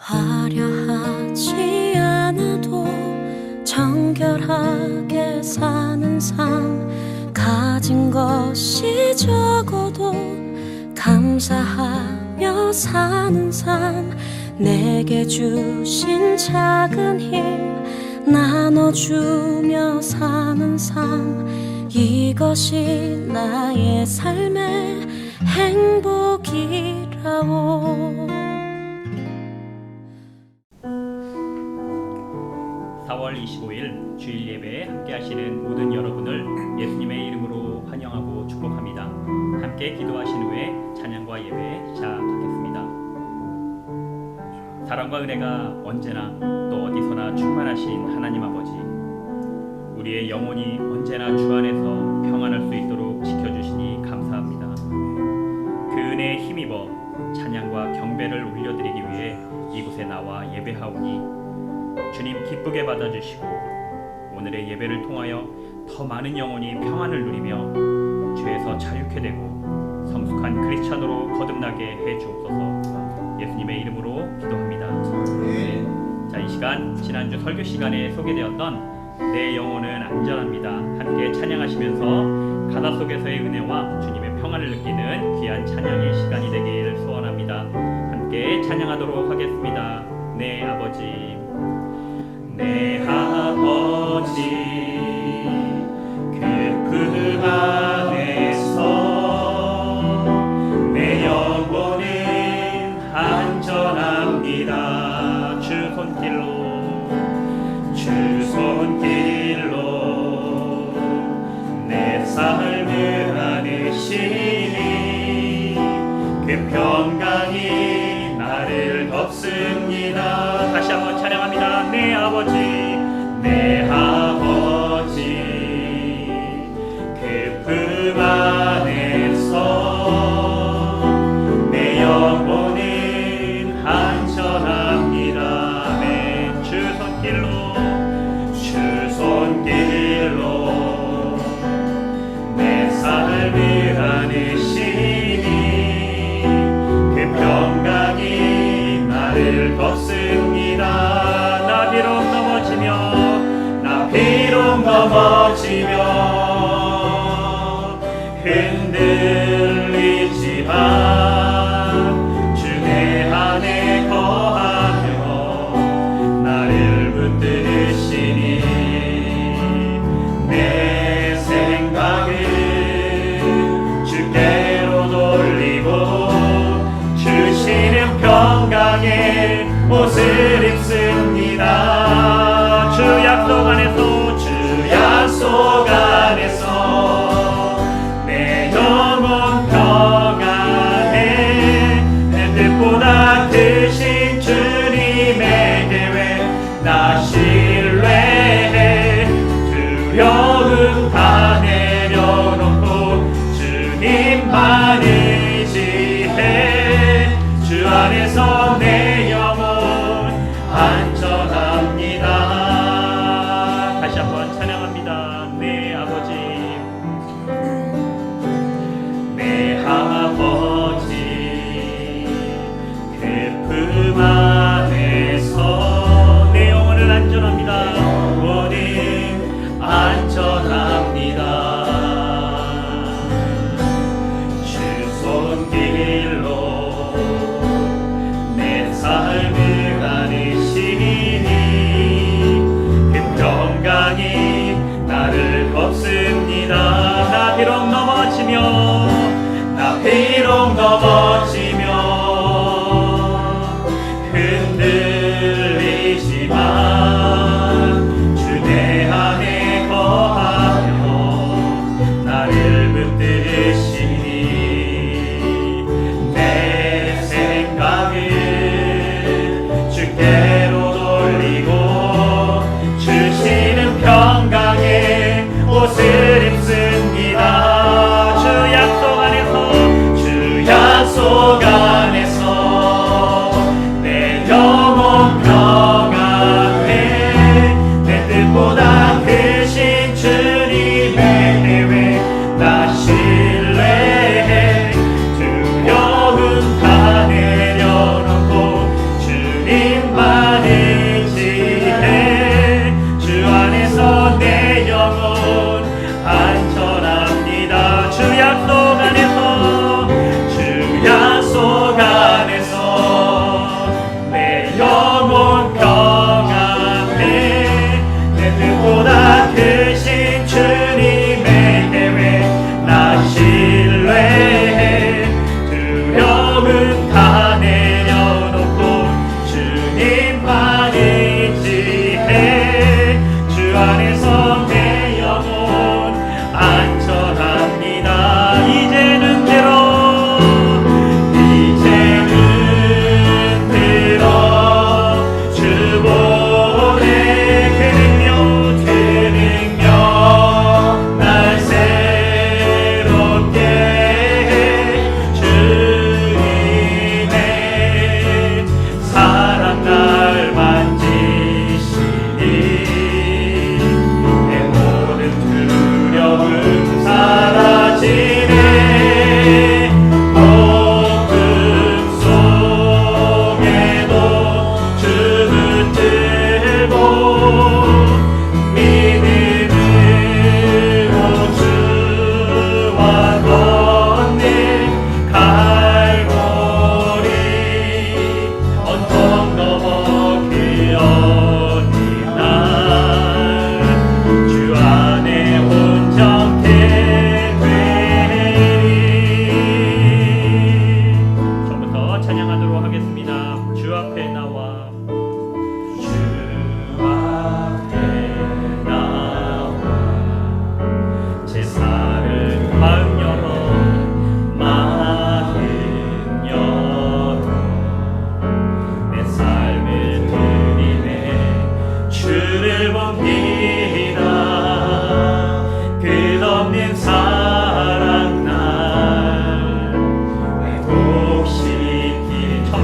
화려하지 않아도 정결하게 사는 삶, 가진 것이 적어도 감사하며 사는 삶, 내게 주신 작은 힘 나눠주며 사는 삶, 이것이 나의 삶의 행복이라오. 4월 25일 주일 예배에 함께 하시는 모든 여러분을 예수님의 이름으로 환영하고 축복합니다. 함께 기도하신 후에 찬양과 예배 시작하겠습니다. 사랑과 은혜가 언제나 또 어디서나 충만하신 하나님 아버지, 우리의 영혼이 언제나 주 안에서 평안할 수 있도록 지켜주시니 감사합니다. 그 은혜에 힘입어 찬양과 경배를 올려드리기 위해 이곳에 나와 예배하오니 주님 기쁘게 받아주시고 오늘의 예배를 통하여 더 많은 영혼이 평안을 누리며 죄에서 자유케 되고 성숙한 크리스찬으로 거듭나게 해주옵소서. 예수님의 이름으로 기도합니다. 자, 이 시간 지난주 설교 시간에 소개되었던 내 영혼은 안전합니다. 함께 찬양하시면서 가사 속에서의 은혜와 주님의 평안을 느끼는 귀한 찬양의 시간이 되길 소원합니다. 함께 찬양하도록 하겠습니다. 내 아버지, 내 아버지, 그 품 안에서 내 영혼은 안전합니다. 주 손길로 내 삶을 안으시니 그 평강이 나를 덮습니다. 다시 한번 찬양합니다. 내 아버지, 내 아버지, 그 품 안에서 내 영혼은 안전합니다. 아멘. 주 손길로 내 삶을 안으시니 그 평강이 나를 덮습니다. 나 비록 넘어지며 흔들리지만 주 내 안에 거하며 나를 붙드시니 내 생각을 주께로 돌리고 주시는 평강의 옷을 입습니다. 주 약속 안에서 내 영혼 평안해. 내 뜻보다 크신 주님의 계획 나 신뢰해. 두려움 다 내려놓고 주님만 의지해. 주 안에서 내 영혼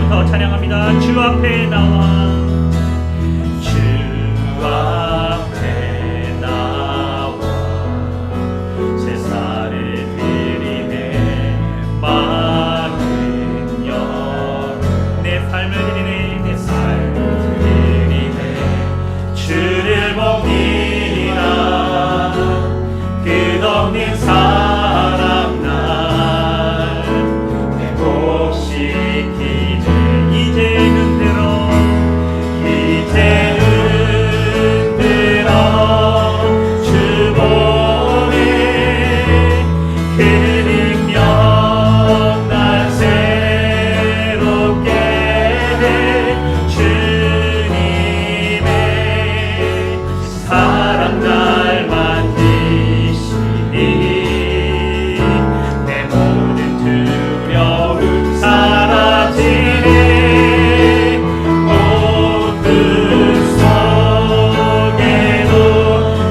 부터 찬양합니다. 주 앞에 나와 주 앞에 나와 제사를 드리네 많은 영 내 삶을 드리네 내 삶을 드리네 주를 봅니다 끝없는 사랑 날 회복시키네 이제는 들어 주 보내 그 능력 날 새롭게 해 주님의 사랑 날 만드시니 내 모든 두려움 사라지네 모든 속에도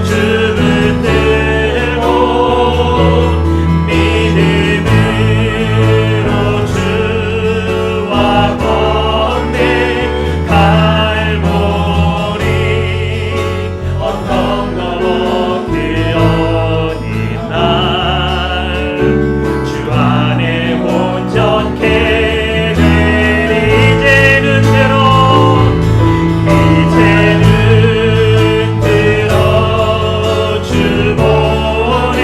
주 붙들고 믿음으로 주와 걷네 갈보리 언덕 넘어 그 어느 날 주 안에 온전케 되리 이제는 들어 주 보내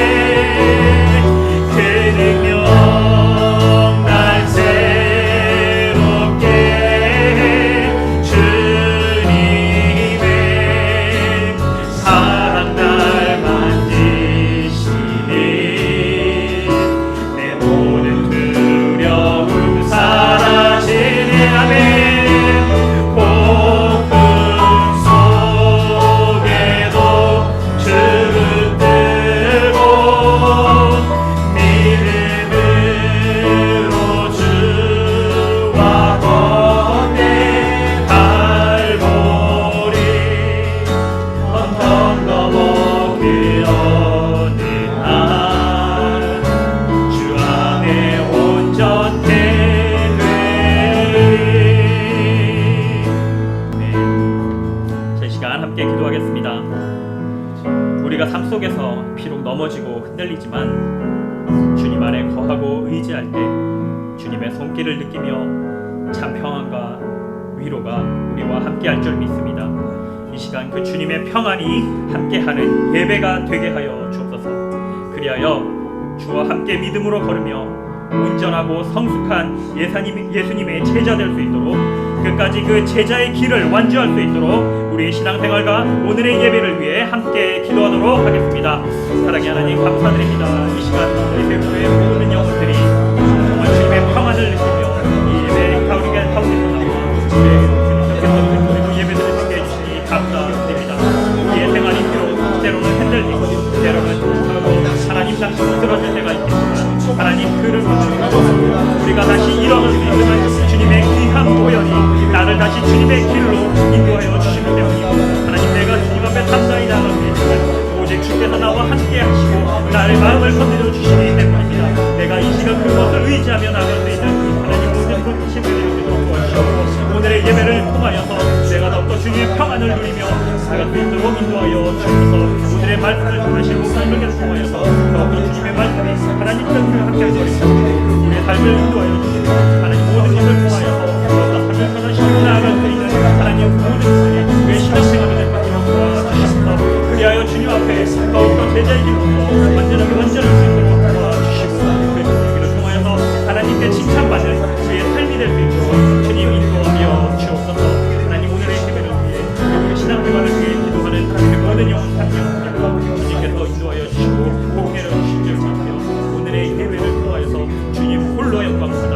그 능력 날 새롭게 해 주님의 사랑 날 만드시니 내 모든 두려움 사라지네 아멘 폭풍 속에도 주 붙들고 믿음으로 주와 걷네 갈보리 언덕 넘어 그 어느 날 주 안에 온전케 되리 네. 제 시간 함께 기도하겠습니다. 우리가 삶 속에서 비록 넘어지고 흔들리지만 주님 안에 거하고 의지할 때 주님의 손길을 느끼며 참 평안과 위로가 우리와 함께할 줄 믿습니다. 이 시간 그 주님의 평안이 함께하는 예배가 되게 하여 주옵소서. 그리하여 주와 함께 믿음으로 걸으며 온전하고 성숙한 예수님의 제자 될 수 있도록 끝까지 그 제자의 길을 완주할 수 있도록 우리의 신앙생활과 오늘의 예배를 위해 함께 기도하도록 하겠습니다. 사랑의 하나님 감사드립니다. 이 시간 우리 세상의 모든 영혼들이 정말 주님의 평안을 느끼며 이 예배 가운데 나와 주님께서 그리고 예배들을 함께 해주시니 감사드립니다. 우리의 생활이 비록 때로는 흔들리고 때로는 하나님 당신 쓰러질 때가 있겠지만 하나님 그를 붙들고 우리가 다시 일어설 수 있는 주님의 귀한 보혈이 나를 다시 주님의 길로 인도하여 주시는 때문이고 하나님 내가 주님 앞에 담당이 나갈 수 있지만 오직 주께서 나와 함께 하시고 나의 마음을 건드려 주시기 때문입니다. 내가 이 시간 그것을 의지하며 나갈 수 있는 하나님 모든 분이신 되도록 도와주시고 오늘의 예배를 통하여서 내가 더욱더 주님의 평안을 누리며 나갈 수 있도록 인도하여 주셔서 오늘의 말씀을 통하신 모든 것을 통하여서 더욱더 주님의 말씀이 하나님 뜻을 함께 하시고 우리의 삶을 인도하여 주시고 하나님 모든 것을 통하여서 더욱더 삶을 변화시키고 나아갈 수 있는 하나님 모든 분이 우리의 신앙생활을 될 수 있도록 도와주셔서 그리하여 주님 앞에 더욱더 제자의 길로서 완전하게 완전할 수 있도록 도와주시고 그 주님을 통하여서 하나님께 칭찬받는 우리의 삶이 될 수 있도록 주님 인도하여 주옵소서. 하나님 오늘의 예배를 위해 우리 신앙생활을 위해 기도하는 그 모든 영혼 참여하고 주님께서 인도하여 주시고 복혜를 주시길 바라며 오늘의 예배를 통하여서 주님 홀로 영광받아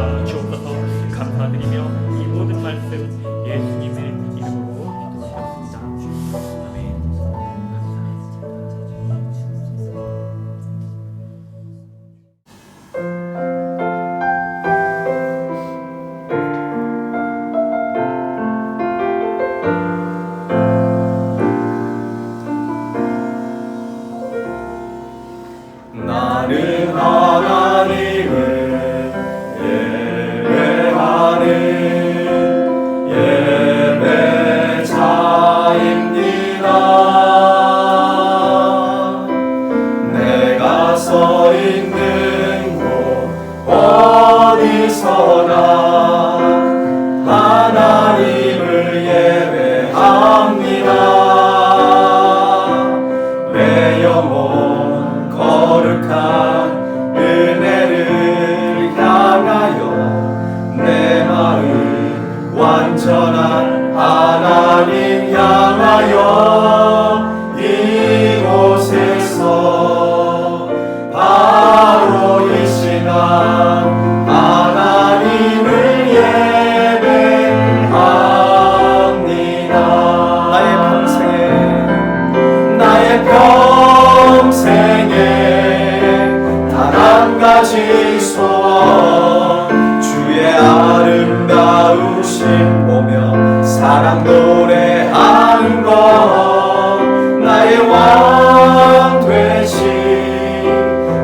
온전한 하나님 향하여 이곳에서 바로 이 시간 하나님을 예배합니다. 나의 평생에 단 한 가지 소원, 주의 아름다우심 보며 사랑 노래하는 것, 나의 왕 되신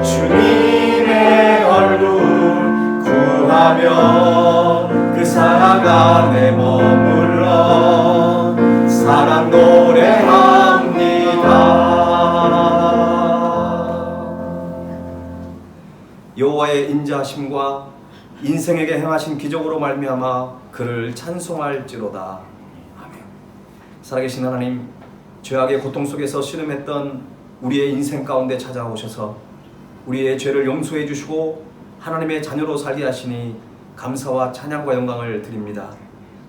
주님의 얼굴 구하며 그 사랑 안에 머물러 사랑 노래합니다. 여호와의 인자하심과 인생에게 행하신 기적으로 말미암아 그를 찬송할지로다. 아멘. 살아계신 하나님, 죄악의 고통 속에서 씨름했던 우리의 인생 가운데 찾아오셔서 우리의 죄를 용서해 주시고 하나님의 자녀로 살게 하시니 감사와 찬양과 영광을 드립니다.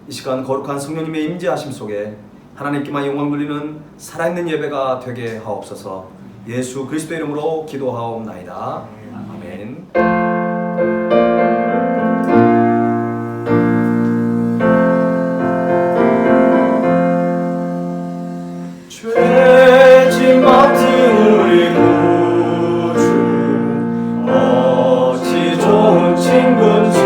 이 시간 거룩한 성령님의 임재하심 속에 하나님께만 영광 돌리는 살아있는 예배가 되게 하옵소서. 예수 그리스도의 이름으로 기도하옵나이다. 아멘. 죄짐 맡은 우리 구주 어찌 좋은 친구인지,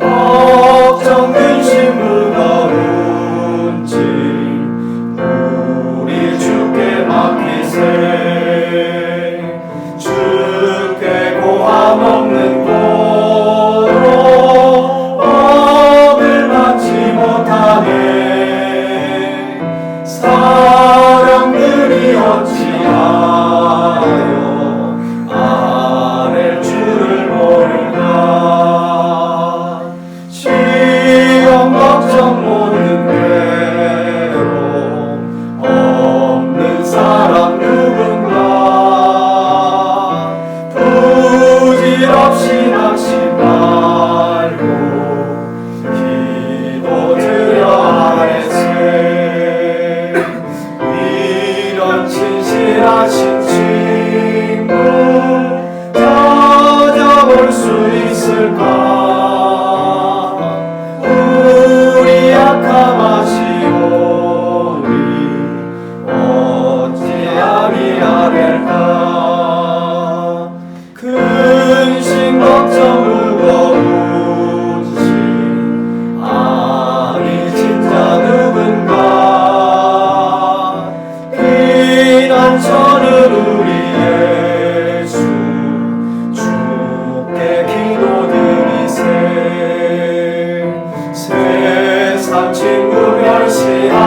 걱정 근심 무거운지 우리 주께 맡기세. 주께 고함 없는 고로 법을 받지 못하네. 사람들이 어찌하여 아랠 줄을 모를까. 시험 걱정 모든 괴로움 없는 사람 누군가. 부질없이 낙심 말고 기도드려 하랬세. 친실하신 친구 찾아볼 수 있을까. 우리 약함 아시오니 어찌 아니하될까. 근심 걱정 무거운지 아니 진짜 누군가. 저는 우리 예수 주께 기도드리세. 세상 친구 멸시하고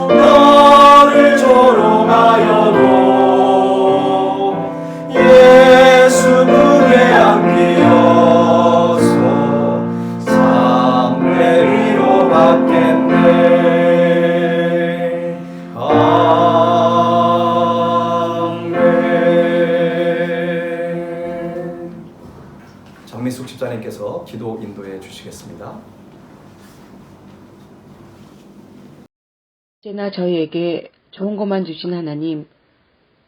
너를 조롱하여도 예수 눈에 안기어서 참내 위로 받겠네. 정미숙 집사님께서 기도 인도해 주시겠습니다. 언제나 저희에게 좋은 것만 주신 하나님,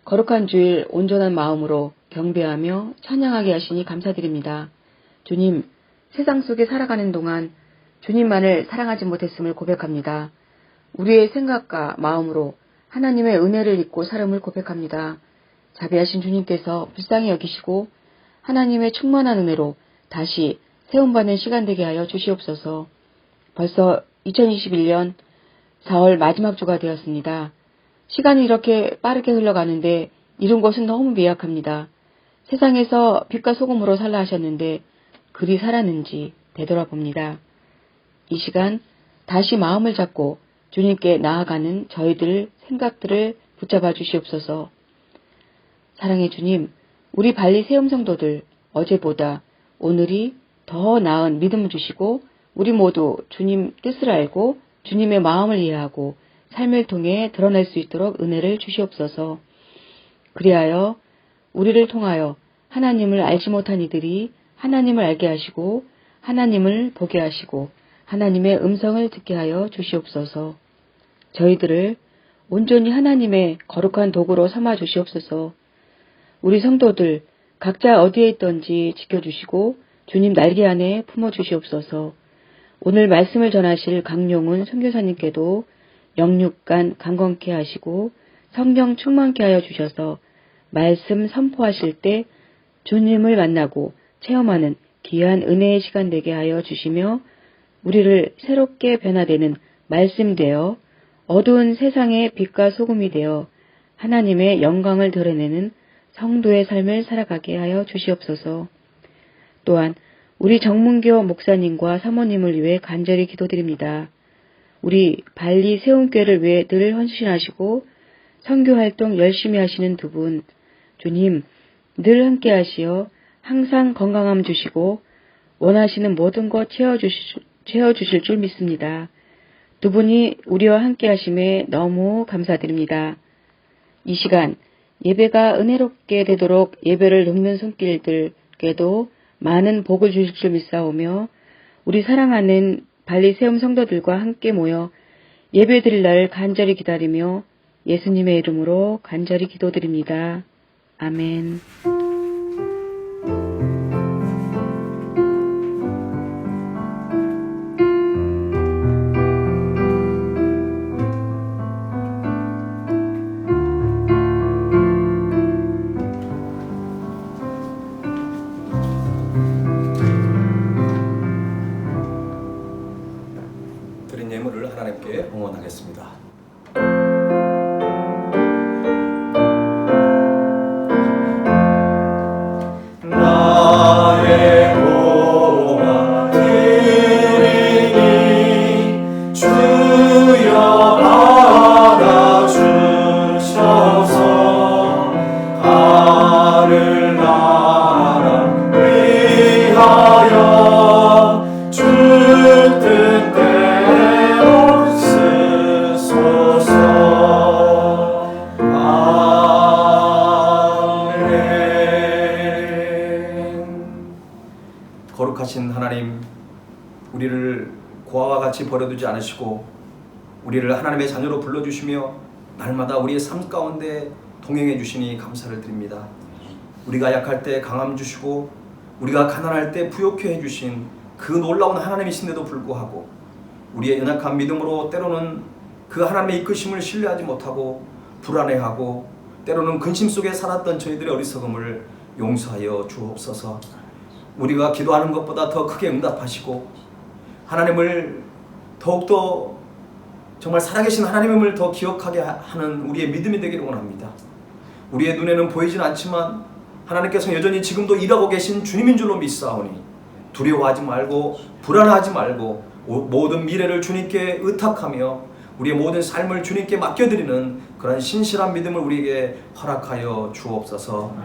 거룩한 주일 온전한 마음으로 경배하며 찬양하게 하시니 감사드립니다. 주님, 세상 속에 살아가는 동안 주님만을 사랑하지 못했음을 고백합니다. 우리의 생각과 마음으로 하나님의 은혜를 잊고 살음을 고백합니다. 자비하신 주님께서 불쌍히 여기시고 하나님의 충만한 은혜로 다시 세움받는 시간 되게 하여 주시옵소서. 벌써 2021년 4월 마지막 주가 되었습니다. 시간이 이렇게 빠르게 흘러가는데 이룬 것은 너무 미약합니다. 세상에서 빛과 소금으로 살라 하셨는데 그리 살았는지 되돌아봅니다. 이 시간 다시 마음을 잡고 주님께 나아가는 저희들 생각들을 붙잡아 주시옵소서. 사랑의 주님, 우리 발리 세움 성도들 어제보다 오늘이 더 나은 믿음을 주시고 우리 모두 주님 뜻을 알고 주님의 마음을 이해하고 삶을 통해 드러낼 수 있도록 은혜를 주시옵소서. 그리하여 우리를 통하여 하나님을 알지 못한 이들이 하나님을 알게 하시고 하나님을 보게 하시고 하나님의 음성을 듣게 하여 주시옵소서. 저희들을 온전히 하나님의 거룩한 도구로 삼아 주시옵소서. 우리 성도들 각자 어디에 있던지 지켜주시고 주님 날개 안에 품어주시옵소서. 오늘 말씀을 전하실 강용훈 선교사님께도 영육간 강건케 하시고 성령 충만케 하여 주셔서 말씀 선포하실 때 주님을 만나고 체험하는 귀한 은혜의 시간 되게 하여 주시며 우리를 새롭게 변화되는 말씀 되어 어두운 세상의 빛과 소금이 되어 하나님의 영광을 드러내는 성도의 삶을 살아가게 하여 주시옵소서. 또한 우리 정문교 목사님과 사모님을 위해 간절히 기도드립니다. 우리 발리 세움교회를 위해 늘 헌신하시고 선교활동 열심히 하시는 두 분, 주님 늘 함께 하시어 항상 건강함 주시고 원하시는 모든 것 채워주실 줄 믿습니다. 두 분이 우리와 함께 하심에 너무 감사드립니다. 이 시간 예배가 은혜롭게 되도록 예배를 돕는 손길들께도 많은 복을 주실 줄 믿사오며 우리 사랑하는 발리 세움 성도들과 함께 모여 예배 드릴 날을 간절히 기다리며 예수님의 이름으로 간절히 기도드립니다. 아멘. 드린 예물을 하나님께 응원하겠습니다. 나의 고마 드리니 주여 받아주셔서 하늘나라 위하여 주 뜻대로 쓰소서. 거룩하신 하나님, 우리를 고아와 같이 버려두지 않으시고 우리를 하나님의 자녀로 불러주시며 날마다 우리의 삶 가운데 동행해 주시니 감사를 드립니다. 우리가 약할 때 강함 주시고 우리가 가난할 때 부욕해 해주신 그 놀라운 하나님이신데도 불구하고 우리의 연약한 믿음으로 때로는 그 하나님의 이끄심을 신뢰하지 못하고 불안해하고 때로는 근심 속에 살았던 저희들의 어리석음을 용서하여 주옵소서. 우리가 기도하는 것보다 더 크게 응답하시고 하나님을 더욱더 정말 살아계신 하나님을 더 기억하게 하는 우리의 믿음이 되기를 원합니다. 우리의 눈에는 보이진 않지만 하나님께서 여전히 지금도 일하고 계신 주님인 줄로 믿사오니 두려워하지 말고 불안하지 말고 모든 미래를 주님께 의탁하며 우리의 모든 삶을 주님께 맡겨드리는 그런 신실한 믿음을 우리에게 허락하여 주옵소서.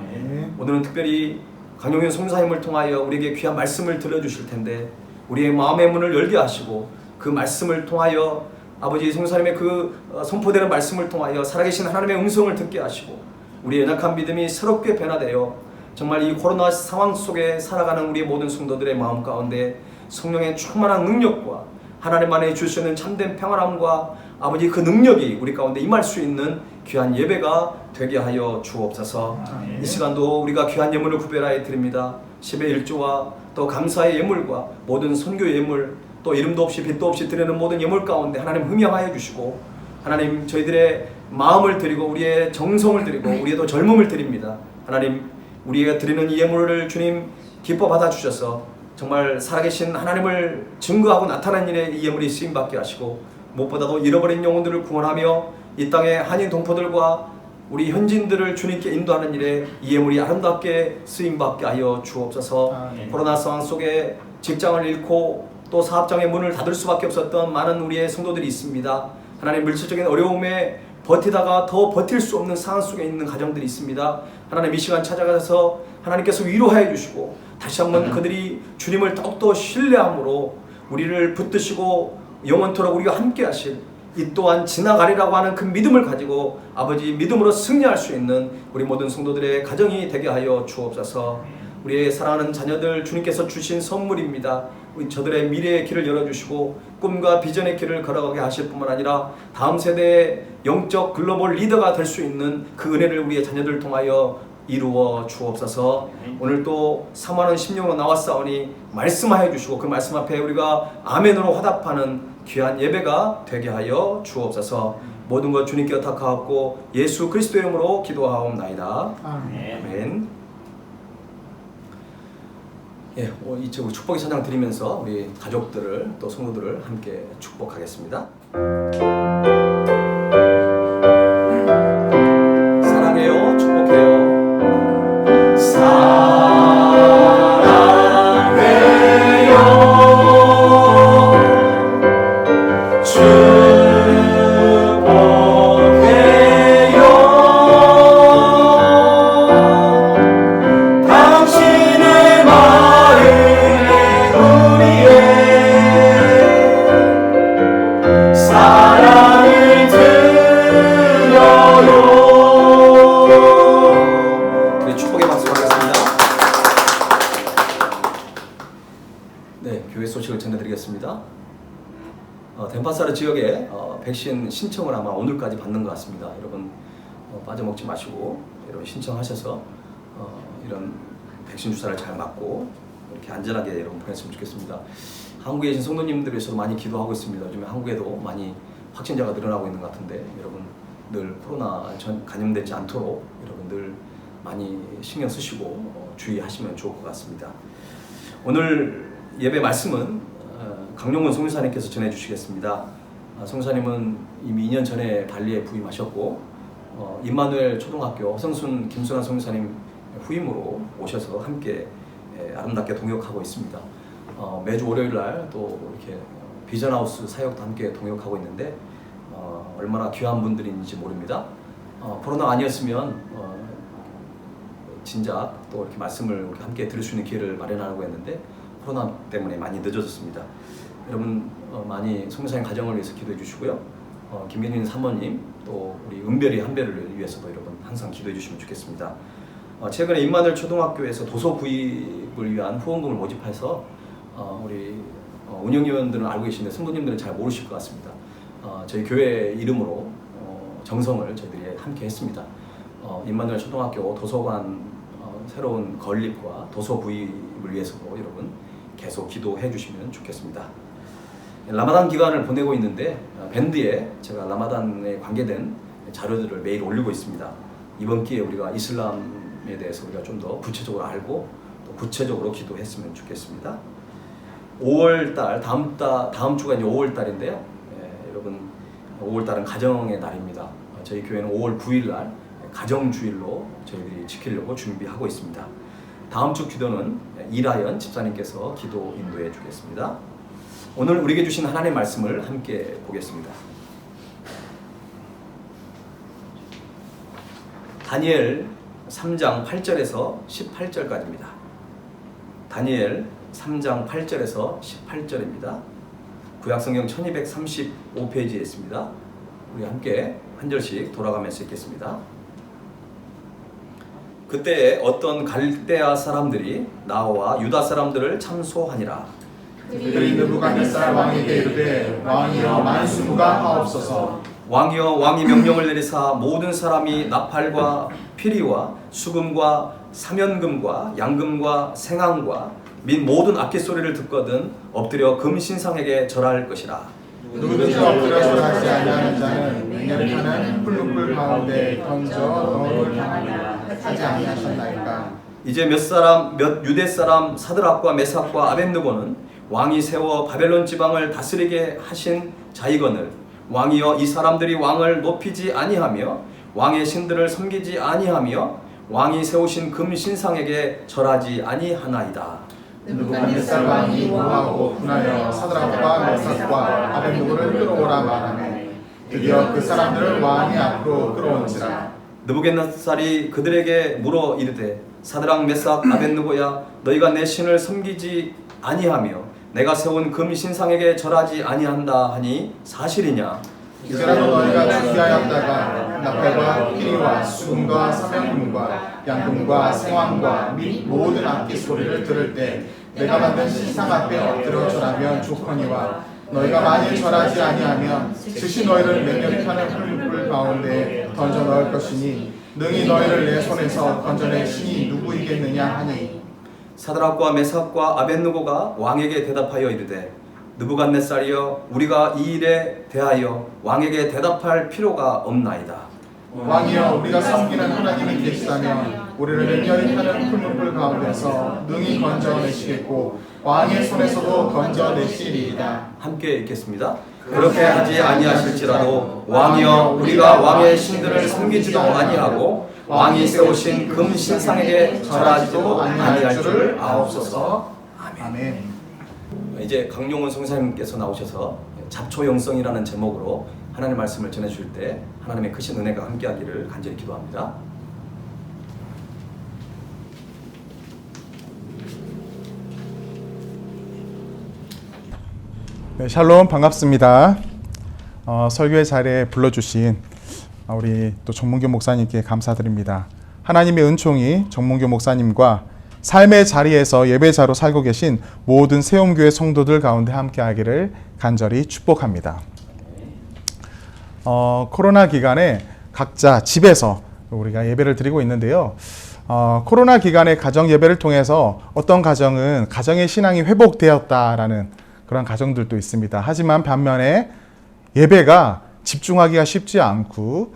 오늘은 특별히 강용현 성사님을 통하여 우리에게 귀한 말씀을 들려주실 텐데 우리의 마음의 문을 열게 하시고 그 말씀을 통하여 아버지 성사님의 그 선포되는 말씀을 통하여 살아계신 하나님의 음성을 듣게 하시고 우리의 연약한 믿음이 새롭게 변화되어 정말 이 코로나 상황 속에 살아가는 우리의 모든 성도들의 마음 가운데 성령의 충만한 능력과 하나님 안에 주시는 참된 평안함과 아버지 그 능력이 우리 가운데 임할 수 있는 귀한 예배가 되게 하여 주옵소서. 이 시간도 우리가 귀한 예물을 구별하여 드립니다. 10의 1조와 또 감사의 예물과 모든 선교 예물 또 이름도 없이 빛도 없이 드리는 모든 예물 가운데 하나님 흠양하여 주시고 하나님 저희들의 마음을 드리고 우리의 정성을 드리고 우리의 또 젊음을 드립니다. 하나님 우리가 드리는 이 예물을 주님 기뻐 받아주셔서 정말 살아계신 하나님을 증거하고 나타낸 일에 이 예물이 쓰임받게 하시고 무엇보다도 잃어버린 영혼들을 구원하며 이 땅의 한인 동포들과 우리 현지인들을 주님께 인도하는 일에 이 예물이 아름답게 쓰임받게 하여 주옵소서. 코로나 상황 속에 직장을 잃고 또 사업장의 문을 닫을 수밖에 없었던 많은 우리의 성도들이 있습니다. 하나님 물질적인 어려움에 버티다가 더 버틸 수 없는 상황 속에 있는 가정들이 있습니다. 하나님 이 시간 찾아가서 하나님께서 위로하여 주시고 다시 한번 그들이 주님을 더욱더 신뢰함으로 우리를 붙드시고 영원토록 우리가 함께 하실 이 또한 지나가리라고 하는 그 믿음을 가지고 아버지 믿음으로 승리할 수 있는 우리 모든 성도들의 가정이 되게 하여 주옵소서. 우리의 사랑하는 자녀들 주님께서 주신 선물입니다. 우리 저들의 미래의 길을 열어주시고 꿈과 비전의 길을 걸어가게 하실 뿐만 아니라 다음 세대의 영적 글로벌 리더가 될 수 있는 그 은혜를 우리의 자녀들을 통하여 이루어 주옵소서. 오늘 또 사모하는 심령으로 나왔사오니 말씀하여 주시고 그 말씀 앞에 우리가 아멘으로 화답하는 귀한 예배가 되게 하여 주옵소서. 모든 것 주님께 의탁하옵고 예수 그리스도의 이름으로 기도하옵나이다. 아멘. 예, 이쪽으로 축복의 찬양 드리면서 우리 가족들을 또 성도들을 함께 축복하겠습니다. 사랑해요, 축복해요. 덴파사르 지역에 백신 신청을 아마 오늘까지 받는 것 같습니다. 여러분 빠져먹지 마시고 여러분 신청하셔서 이런 백신 주사를 잘 맞고 이렇게 안전하게 여러분 보냈으면 좋겠습니다. 한국에 계신 성도님들 위해서 많이 기도하고 있습니다. 요즘에 한국에도 많이 확진자가 늘어나고 있는 것 같은데 여러분 늘 코로나 감염되지 않도록 여러분 늘 많이 신경 쓰시고 주의하시면 좋을 것 같습니다. 오늘 예배 말씀은 강용문 송유사님께서 전해주시겠습니다. 송유사님은 이미 2년 전에 발리에 부임하셨고 임마누엘 초등학교 허성순 김순환 송유사님 후임으로 오셔서 함께 아름답게 동역하고 있습니다. 매주 월요일날 또 이렇게 비전하우스 사역도 함께 동역하고 있는데 얼마나 귀한 분들인지 모릅니다. 코로나 아니었으면 진작 또 이렇게 말씀을 함께 들을 수 있는 기회를 마련하려고 했는데 코로나 때문에 많이 늦어졌습니다. 여러분 많이 송유사님 가정을 위해서 기도해 주시고요. 김민인 사모님 또 우리 은별이 한별을 위해서도 여러분 항상 기도해 주시면 좋겠습니다. 최근에 임마누엘 초등학교에서 도서 구입을 위한 후원금을 모집해서 우리 운영위원들은 알고 계신데 성도님들은 잘 모르실 것 같습니다. 저희 교회 이름으로 정성을 저희들이 함께 했습니다. 임마누엘 초등학교 도서관 새로운 건립과 도서 구입을 위해서도 여러분 계속 기도해 주시면 좋겠습니다. 라마단 기간을 보내고 있는데 밴드에 제가 라마단에 관계된 자료들을 매일 올리고 있습니다. 이번 기회에 우리가 이슬람에 대해서 우리가 좀 더 구체적으로 알고 또 구체적으로 기도했으면 좋겠습니다. 5월달 다음 주가 이제 5월달인데요. 여러분 5월달은 가정의 날입니다. 저희 교회는 5월 9일날 가정주일로 저희들이 지키려고 준비하고 있습니다. 다음 주 기도는 이라연 집사님께서 기도 인도해 주겠습니다. 오늘 우리에게 주신 하나님의 말씀을 함께 보겠습니다. 다니엘 3장 8절에서 18절까지입니다. 다니엘 3장 8절에서 18절입니다. 구약성경 1235페이지에 있습니다. 우리 함께 한 절씩 돌아가면서 읽겠습니다. 그때 어떤 갈대아 사람들이 나와 유다 사람들을 참소하니라. 그들이 느부갓네살 왕에게 이르되 왕이여 만수무가 하옵소서. 왕이여 왕이 명령을 내리사 모든 사람이 나팔과 피리와 수금과 사면금과 양금과 생황과 및 모든 악기 소리를 듣거든 엎드려 금 신상에게 절할 것이라. 누구든지 엎드려 절하지 아니하는 자는 맹렬하는 풀무불 가운데 던져 너를 당하리라 하지 아니하셨나이까. 이제 몇 유대 사람 사드락과 메삭과 아벳느고는 왕이 세워 바벨론 지방을 다스리게 하신 자이거늘 왕이여 이 사람들이 왕을 높이지 아니하며 왕의 신들을 섬기지 아니하며 왕이 세우신 금 신상에게 절하지 아니하나이다. 느부갓네살 왕이 노하고 분하여 사드락과 메삭과 아벳느고를 끌어오라 말하매 드디어 그 사람들을 왕의 앞으로 끌어온지라. 느부갓네살이 그들에게 물어 이르되 사드락 메삭 아벳느고야 너희가 내 신을 섬기지 아니하며 내가 세운 금 신상에게 절하지 아니한다 하니 사실이냐. 이제라도 너희가 준비하였다가 나팔과 피리와 수금과 사명금과 양금과 생황과 및 모든 악기 소리를 들을 때 내가 만든 신상 앞에 엎드려 절하면 좋거니와 너희가 만일 절하지 아니하면 즉시 너희를 맹렬히 타는 풀불 가운데 던져 넣을 것이니 능히 너희를 내 손에서 건져낼 신이 누구이겠느냐 하니 사드락과 메삭과 아벳느고가 왕에게 대답하여 이르되 느부갓네살이여 우리가 이 일에 대하여 왕에게 대답할 필요가 없나이다. 왕이여 우리가 섬기는 하나님이 계시다면 우리를 맹렬히 타는 풀무불 가운데서 능히 건져내시겠고 왕의 손에서도 건져내시리이다. 함께 읽겠습니다. 그렇게 하지 아니하실지라도 왕이여 우리가 왕의 신들을 섬기지도 아니하고 왕이 세우신 금 신상에게 절하지도 아니할 줄을 아옵소서. 아멘. 이제 강용훈 성사님께서 나오셔서 잡초 영성이라는 제목으로 하나님의 말씀을 전해줄 때 하나님의 크신 은혜가 함께하기를 간절히 기도합니다. 네, 샬롬 반갑습니다. 설교의 자리에 불러주신 우리 또 정문교 목사님께 감사드립니다. 하나님의 은총이 정문교 목사님과 삶의 자리에서 예배자로 살고 계신 모든 세움교회 성도들 가운데 함께하기를 간절히 축복합니다. 코로나 기간에 각자 집에서 우리가 예배를 드리고 있는데요. 코로나 기간에 가정 예배를 통해서 어떤 가정은 가정의 신앙이 회복되었다라는 그런 가정들도 있습니다. 하지만 반면에 예배가 집중하기가 쉽지 않고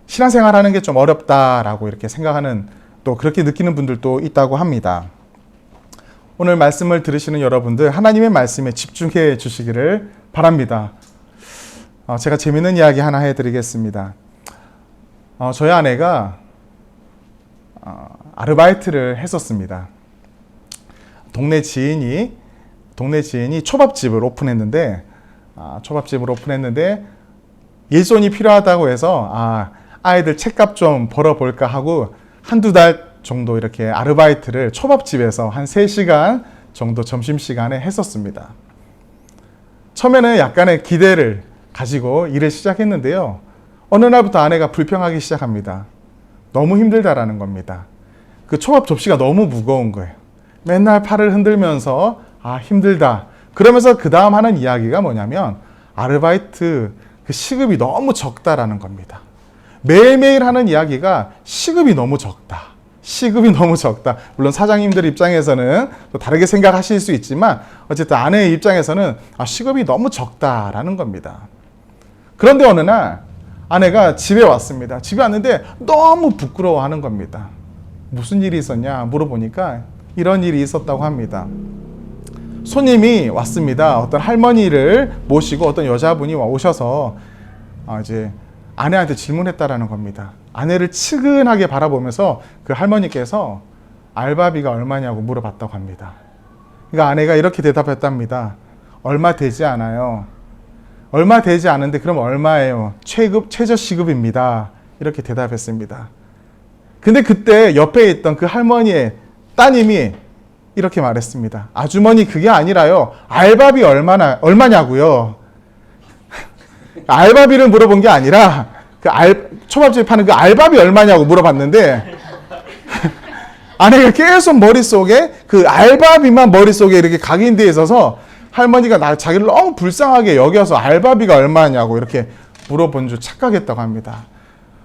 신앙생활하는 게 좀 어렵다라고 이렇게 생각하는 또 그렇게 느끼는 분들도 있다고 합니다. 오늘 말씀을 들으시는 여러분들 하나님의 말씀에 집중해 주시기를 바랍니다. 제가 재밌는 이야기 하나 해드리겠습니다. 저희 아내가 아르바이트를 했었습니다. 동네 지인이 초밥집을 오픈했는데 일손이 필요하다고 해서 아이들 책값 좀 벌어볼까 하고 한두 달 정도 이렇게 아르바이트를 초밥집에서 한 3시간 정도 점심시간에 했었습니다. 처음에는 약간의 기대를 가지고 일을 시작했는데요. 어느 날부터 아내가 불평하기 시작합니다. 너무 힘들다라는 겁니다. 그 초밥 접시가 너무 무거운 거예요. 맨날 팔을 흔들면서 힘들다. 그러면서 그 다음 하는 이야기가 뭐냐면 아르바이트 그 시급이 너무 적다라는 겁니다. 매일매일 하는 이야기가 시급이 너무 적다. 물론 사장님들 입장에서는 또 다르게 생각하실 수 있지만 어쨌든 아내의 입장에서는 시급이 너무 적다라는 겁니다. 그런데 어느 날 아내가 집에 왔습니다. 집에 왔는데 너무 부끄러워하는 겁니다. 무슨 일이 있었냐 물어보니까 이런 일이 있었다고 합니다. 손님이 왔습니다. 어떤 할머니를 모시고 어떤 여자분이 오셔서 이제 아내한테 질문했다라는 겁니다. 아내를 측은하게 바라보면서 그 할머니께서 알바비가 얼마냐고 물어봤다고 합니다. 그러니까 아내가 이렇게 대답했답니다. 얼마 되지 않아요. 얼마 되지 않은데 그럼 얼마예요? 최저 시급입니다. 이렇게 대답했습니다. 근데 그때 옆에 있던 그 할머니의 따님이 이렇게 말했습니다. 아주머니 그게 아니라요. 알바비 얼마냐고요. 알바비를 물어본 게 아니라 초밥집에 파는 그 알바비 얼마냐고 물어봤는데 아내가 계속 머릿속에 그 알바비만 머릿속에 이렇게 각인되어 있어서 할머니가 자기를 너무 불쌍하게 여겨서 알바비가 얼마냐고 이렇게 물어본 줄 착각했다고 합니다.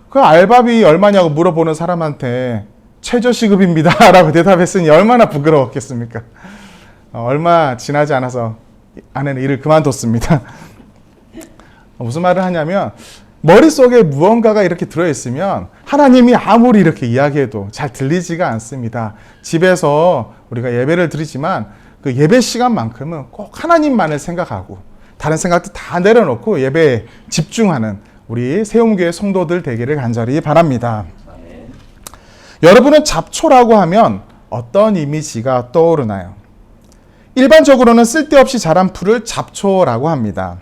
그 알바비 얼마냐고 물어보는 사람한테 최저시급입니다 라고 대답했으니 얼마나 부끄러웠겠습니까? 얼마 지나지 않아서 아내는 일을 그만뒀습니다. 무슨 말을 하냐면 머릿속에 무언가가 이렇게 들어있으면 하나님이 아무리 이렇게 이야기해도 잘 들리지가 않습니다. 집에서 우리가 예배를 드리지만 그 예배 시간만큼은 꼭 하나님만을 생각하고 다른 생각도 다 내려놓고 예배에 집중하는 우리 세움교회 성도들 되기를 간절히 바랍니다. 여러분은 잡초라고 하면 어떤 이미지가 떠오르나요? 일반적으로는 쓸데없이 자란 풀을 잡초라고 합니다.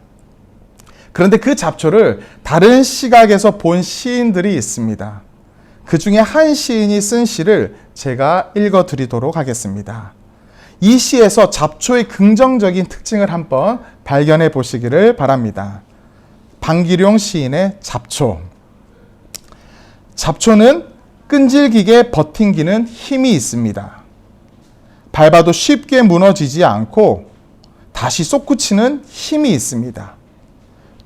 그런데 그 잡초를 다른 시각에서 본 시인들이 있습니다. 그 중에 한 시인이 쓴 시를 제가 읽어드리도록 하겠습니다. 이 시에서 잡초의 긍정적인 특징을 한번 발견해 보시기를 바랍니다. 방기룡 시인의 잡초. 잡초는 끈질기게 버팅기는 힘이 있습니다. 밟아도 쉽게 무너지지 않고 다시 솟구치는 힘이 있습니다.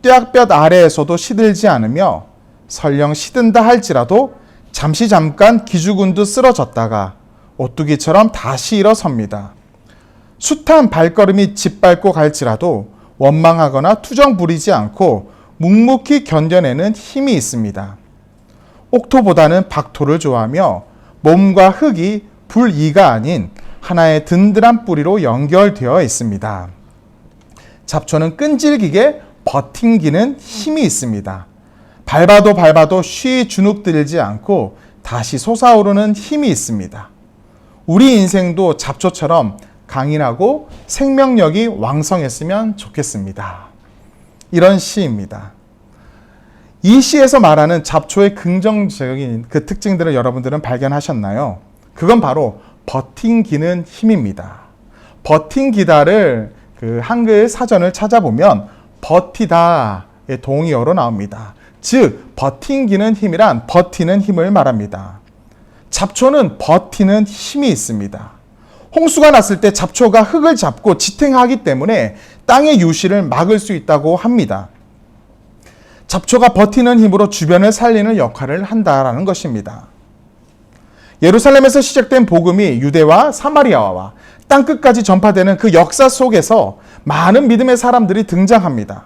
뙤약볕 아래에서도 시들지 않으며 설령 시든다 할지라도 잠깐 기죽은 듯 쓰러졌다가 오뚜기처럼 다시 일어섭니다. 숱한 발걸음이 짓밟고 갈지라도 원망하거나 투정 부리지 않고 묵묵히 견뎌내는 힘이 있습니다. 옥토보다는 박토를 좋아하며 몸과 흙이 불이가 아닌 하나의 든든한 뿌리로 연결되어 있습니다. 잡초는 끈질기게 버팅기는 힘이 있습니다. 밟아도 쉬이 주눅들지 않고 다시 솟아오르는 힘이 있습니다. 우리 인생도 잡초처럼 강인하고 생명력이 왕성했으면 좋겠습니다. 이런 시입니다. 이 시에서 말하는 잡초의 긍정적인 그 특징들을 여러분들은 발견하셨나요? 그건 바로 버팅기는 힘입니다. 버팅기다를 그 한글 사전을 찾아보면 버티다의 동의어로 나옵니다. 즉 버팅기는 힘이란 버티는 힘을 말합니다. 잡초는 버티는 힘이 있습니다. 홍수가 났을 때 잡초가 흙을 잡고 지탱하기 때문에 땅의 유실을 막을 수 있다고 합니다. 잡초가 버티는 힘으로 주변을 살리는 역할을 한다라는 것입니다. 예루살렘에서 시작된 복음이 유대와 사마리아와 땅끝까지 전파되는 그 역사 속에서 많은 믿음의 사람들이 등장합니다.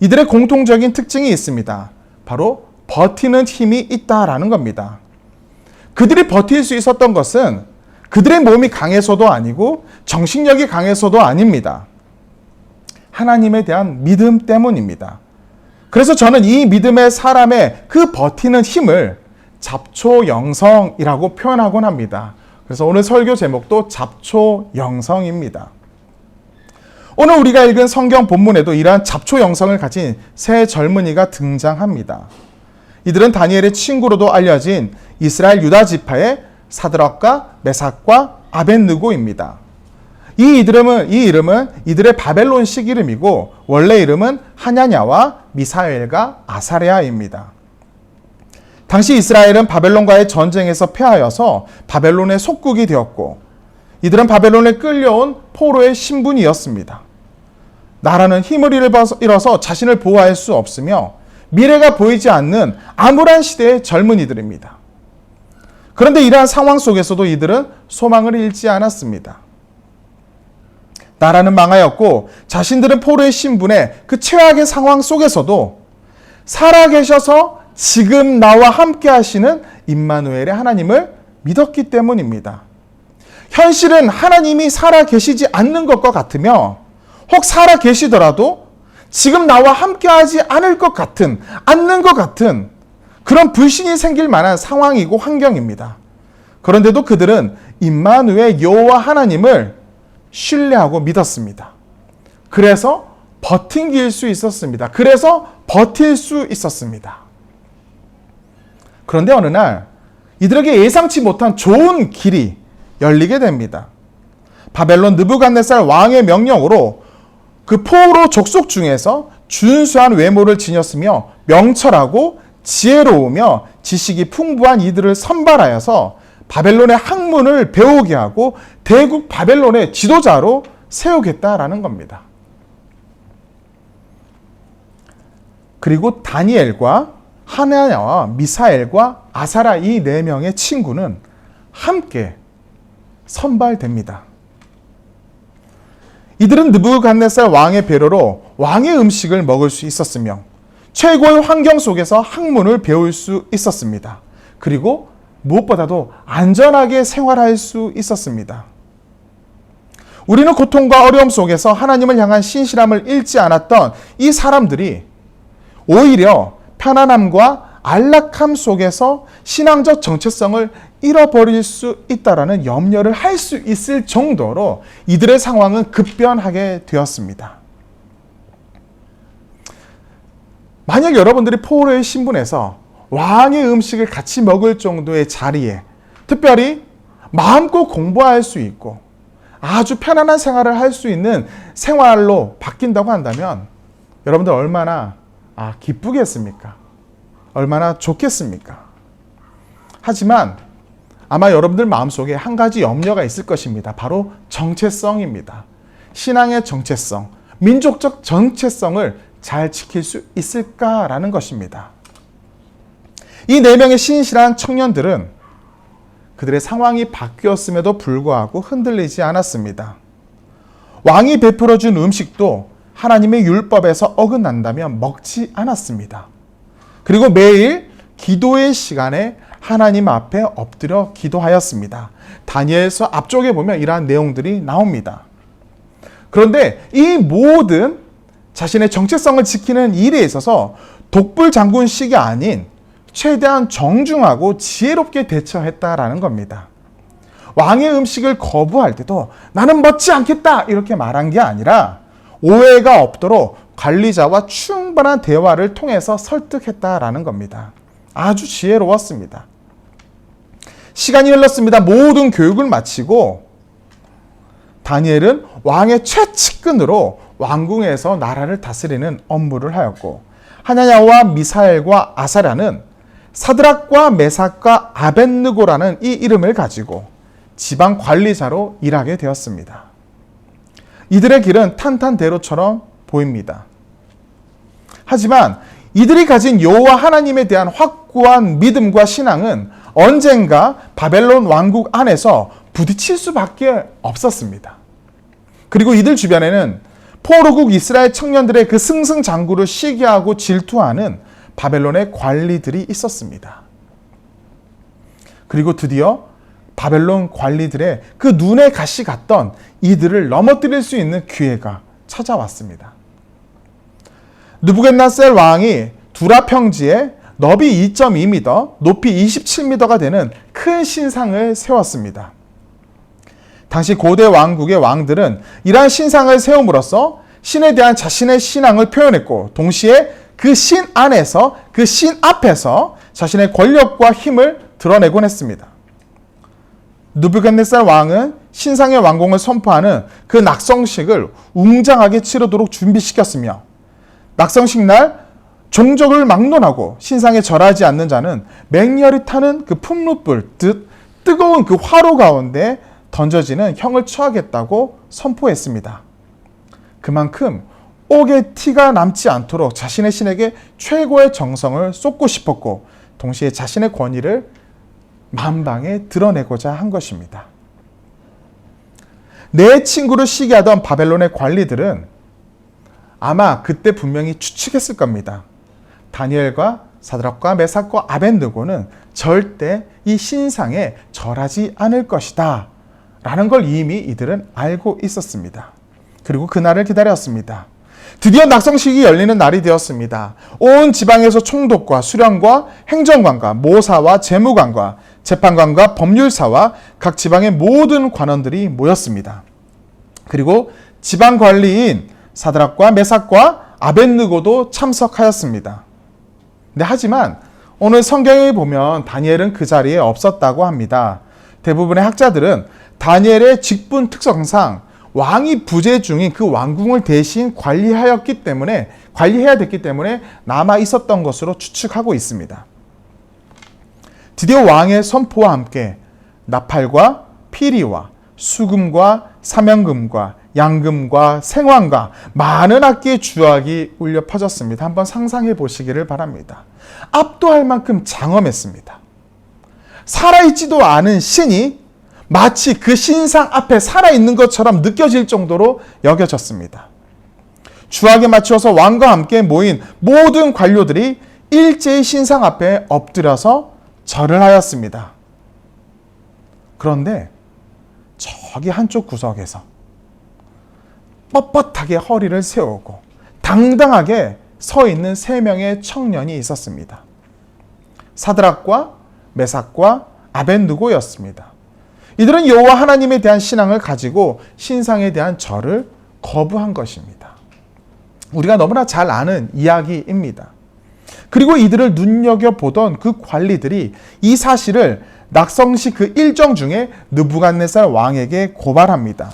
이들의 공통적인 특징이 있습니다. 바로 버티는 힘이 있다라는 겁니다. 그들이 버틸 수 있었던 것은 그들의 몸이 강해서도 아니고 정신력이 강해서도 아닙니다. 하나님에 대한 믿음 때문입니다. 그래서 저는 이 믿음의 사람의 그 버티는 힘을 잡초영성이라고 표현하곤 합니다. 그래서 오늘 설교 제목도 잡초영성입니다. 오늘 우리가 읽은 성경 본문에도 이러한 잡초영성을 가진 세 젊은이가 등장합니다. 이들은 다니엘의 친구로도 알려진 이스라엘 유다 지파의 사드락과 메삭과 아벳느고입니다. 이 이름은 이들의 바벨론식 이름이고 원래 이름은 하냐냐와 미사엘과 아사레아입니다. 당시 이스라엘은 바벨론과의 전쟁에서 패하여서 바벨론의 속국이 되었고 이들은 바벨론에 끌려온 포로의 신분이었습니다. 나라는 힘을 잃어서 자신을 보호할 수 없으며 미래가 보이지 않는 암울한 시대의 젊은이들입니다. 그런데 이러한 상황 속에서도 이들은 소망을 잃지 않았습니다. 나라는 망하였고 자신들은 포로의 신분에 그 최악의 상황 속에서도 살아계셔서 지금 나와 함께 하시는 임마누엘의 하나님을 믿었기 때문입니다. 현실은 하나님이 살아계시지 않는 것과 같으며 혹 살아계시더라도 지금 나와 함께 하지 않는 것 같은 그런 불신이 생길 만한 상황이고 환경입니다. 그런데도 그들은 임마누엘 여호와 하나님을 신뢰하고 믿었습니다. 그래서 버틴길 수 있었습니다. 그래서 버틸 수 있었습니다. 그런데 어느 날 이들에게 예상치 못한 좋은 길이 열리게 됩니다. 바벨론 느부갓네살 왕의 명령으로 그 포로 족속 중에서 준수한 외모를 지녔으며 명철하고 지혜로우며 지식이 풍부한 이들을 선발하여서 바벨론의 학문을 배우게 하고 대국 바벨론의 지도자로 세우겠다라는 겁니다. 그리고 다니엘과 하나냐와 미사엘과 아사라 이 네 명의 친구는 함께 선발됩니다. 이들은 느부갓네살 왕의 배려로 왕의 음식을 먹을 수 있었으며 최고의 환경 속에서 학문을 배울 수 있었습니다. 그리고 무엇보다도 안전하게 생활할 수 있었습니다. 우리는 고통과 어려움 속에서 하나님을 향한 신실함을 잃지 않았던 이 사람들이 오히려 편안함과 안락함 속에서 신앙적 정체성을 잃어버릴 수 있다라는 염려를 할 수 있을 정도로 이들의 상황은 급변하게 되었습니다. 만약 여러분들이 포로의 신분에서 왕의 음식을 같이 먹을 정도의 자리에 특별히 마음껏 공부할 수 있고 아주 편안한 생활을 할 수 있는 생활로 바뀐다고 한다면 여러분들 얼마나 기쁘겠습니까? 얼마나 좋겠습니까? 하지만 아마 여러분들 마음속에 한 가지 염려가 있을 것입니다. 바로 정체성입니다. 신앙의 정체성, 민족적 정체성을 잘 지킬 수 있을까라는 것입니다. 이 4명의 신실한 청년들은 그들의 상황이 바뀌었음에도 불구하고 흔들리지 않았습니다. 왕이 베풀어준 음식도 하나님의 율법에서 어긋난다면 먹지 않았습니다. 그리고 매일 기도의 시간에 하나님 앞에 엎드려 기도하였습니다. 다니엘서 앞쪽에 보면 이러한 내용들이 나옵니다. 그런데 이 모든 자신의 정체성을 지키는 일에 있어서 독불장군식이 아닌 최대한 정중하고 지혜롭게 대처했다라는 겁니다. 왕의 음식을 거부할 때도 나는 먹지 않겠다 이렇게 말한 게 아니라 오해가 없도록 관리자와 충분한 대화를 통해서 설득했다라는 겁니다. 아주 지혜로웠습니다. 시간이 흘렀습니다. 모든 교육을 마치고 다니엘은 왕의 최측근으로 왕궁에서 나라를 다스리는 업무를 하였고 하나냐와 미사엘과 아사랴는 사드락과 메삭과 아벳느고라는 이 이름을 가지고 지방 관리자로 일하게 되었습니다. 이들의 길은 탄탄대로처럼 보입니다. 하지만 이들이 가진 여호와 하나님에 대한 확고한 믿음과 신앙은 언젠가 바벨론 왕국 안에서 부딪힐 수밖에 없었습니다. 그리고 이들 주변에는 포로국 이스라엘 청년들의 그 승승장구를 시기하고 질투하는 바벨론의 관리들이 있었습니다. 그리고 드디어 바벨론 관리들의 그 눈에 가시 같던 이들을 넘어뜨릴 수 있는 기회가 찾아왔습니다. 느부갓네살 왕이 두라 평지에 너비 2.2m, 높이 27m가 되는 큰 신상을 세웠습니다. 당시 고대 왕국의 왕들은 이러한 신상을 세움으로써 신에 대한 자신의 신앙을 표현했고 동시에 그 신 안에서, 그 신 앞에서 자신의 권력과 힘을 드러내곤 했습니다. 느부갓네살 왕은 신상의 왕궁을 선포하는 그 낙성식을 웅장하게 치르도록 준비시켰으며 낙성식 날 종족을 막론하고 신상에 절하지 않는 자는 맹렬히 타는 그 풍룻불 듯 뜨거운 그 화로 가운데 던져지는 형을 처하겠다고 선포했습니다. 그만큼 옥의 티가 남지 않도록 자신의 신에게 최고의 정성을 쏟고 싶었고 동시에 자신의 권위를 만방에 드러내고자 한 것입니다. 내 친구를 시기하던 바벨론의 관리들은 아마 그때 분명히 추측했을 겁니다. 다니엘과 사드락과 메삭과 아벳느고는 절대 이 신상에 절하지 않을 것이다 라는 걸 이미 이들은 알고 있었습니다. 그리고 그날을 기다렸습니다. 드디어 낙성식이 열리는 날이 되었습니다. 온 지방에서 총독과 수령과 행정관과 모사와 재무관과 재판관과 법률사와 각 지방의 모든 관원들이 모였습니다. 그리고 지방 관리인 사드락과 메삭과 아벳느고도 참석하였습니다. 하지만 오늘 성경에 보면 다니엘은 그 자리에 없었다고 합니다. 대부분의 학자들은 다니엘의 직분 특성상 왕이 부재 중인 그 왕궁을 대신 관리해야 됐기 때문에 남아 있었던 것으로 추측하고 있습니다. 드디어 왕의 선포와 함께 나팔과 피리와 수금과 사명금과 양금과 생황과 많은 악기의 주악이 울려 퍼졌습니다. 한번 상상해 보시기를 바랍니다. 압도할 만큼 장엄했습니다. 살아있지도 않은 신이 마치 그 신상 앞에 살아있는 것처럼 느껴질 정도로 여겨졌습니다. 주악에 맞춰서 왕과 함께 모인 모든 관료들이 일제히 신상 앞에 엎드려서 절을 하였습니다. 그런데 저기 한쪽 구석에서 뻣뻣하게 허리를 세우고 당당하게 서 있는 3명의 청년이 있었습니다. 사드락과 메삭과 아벳느고였습니다. 이들은 여호와 하나님에 대한 신앙을 가지고 신상에 대한 절을 거부한 것입니다. 우리가 너무나 잘 아는 이야기입니다. 그리고 이들을 눈여겨보던 그 관리들이 이 사실을 낙성식 그 일정 중에 느부갓네살 왕에게 고발합니다.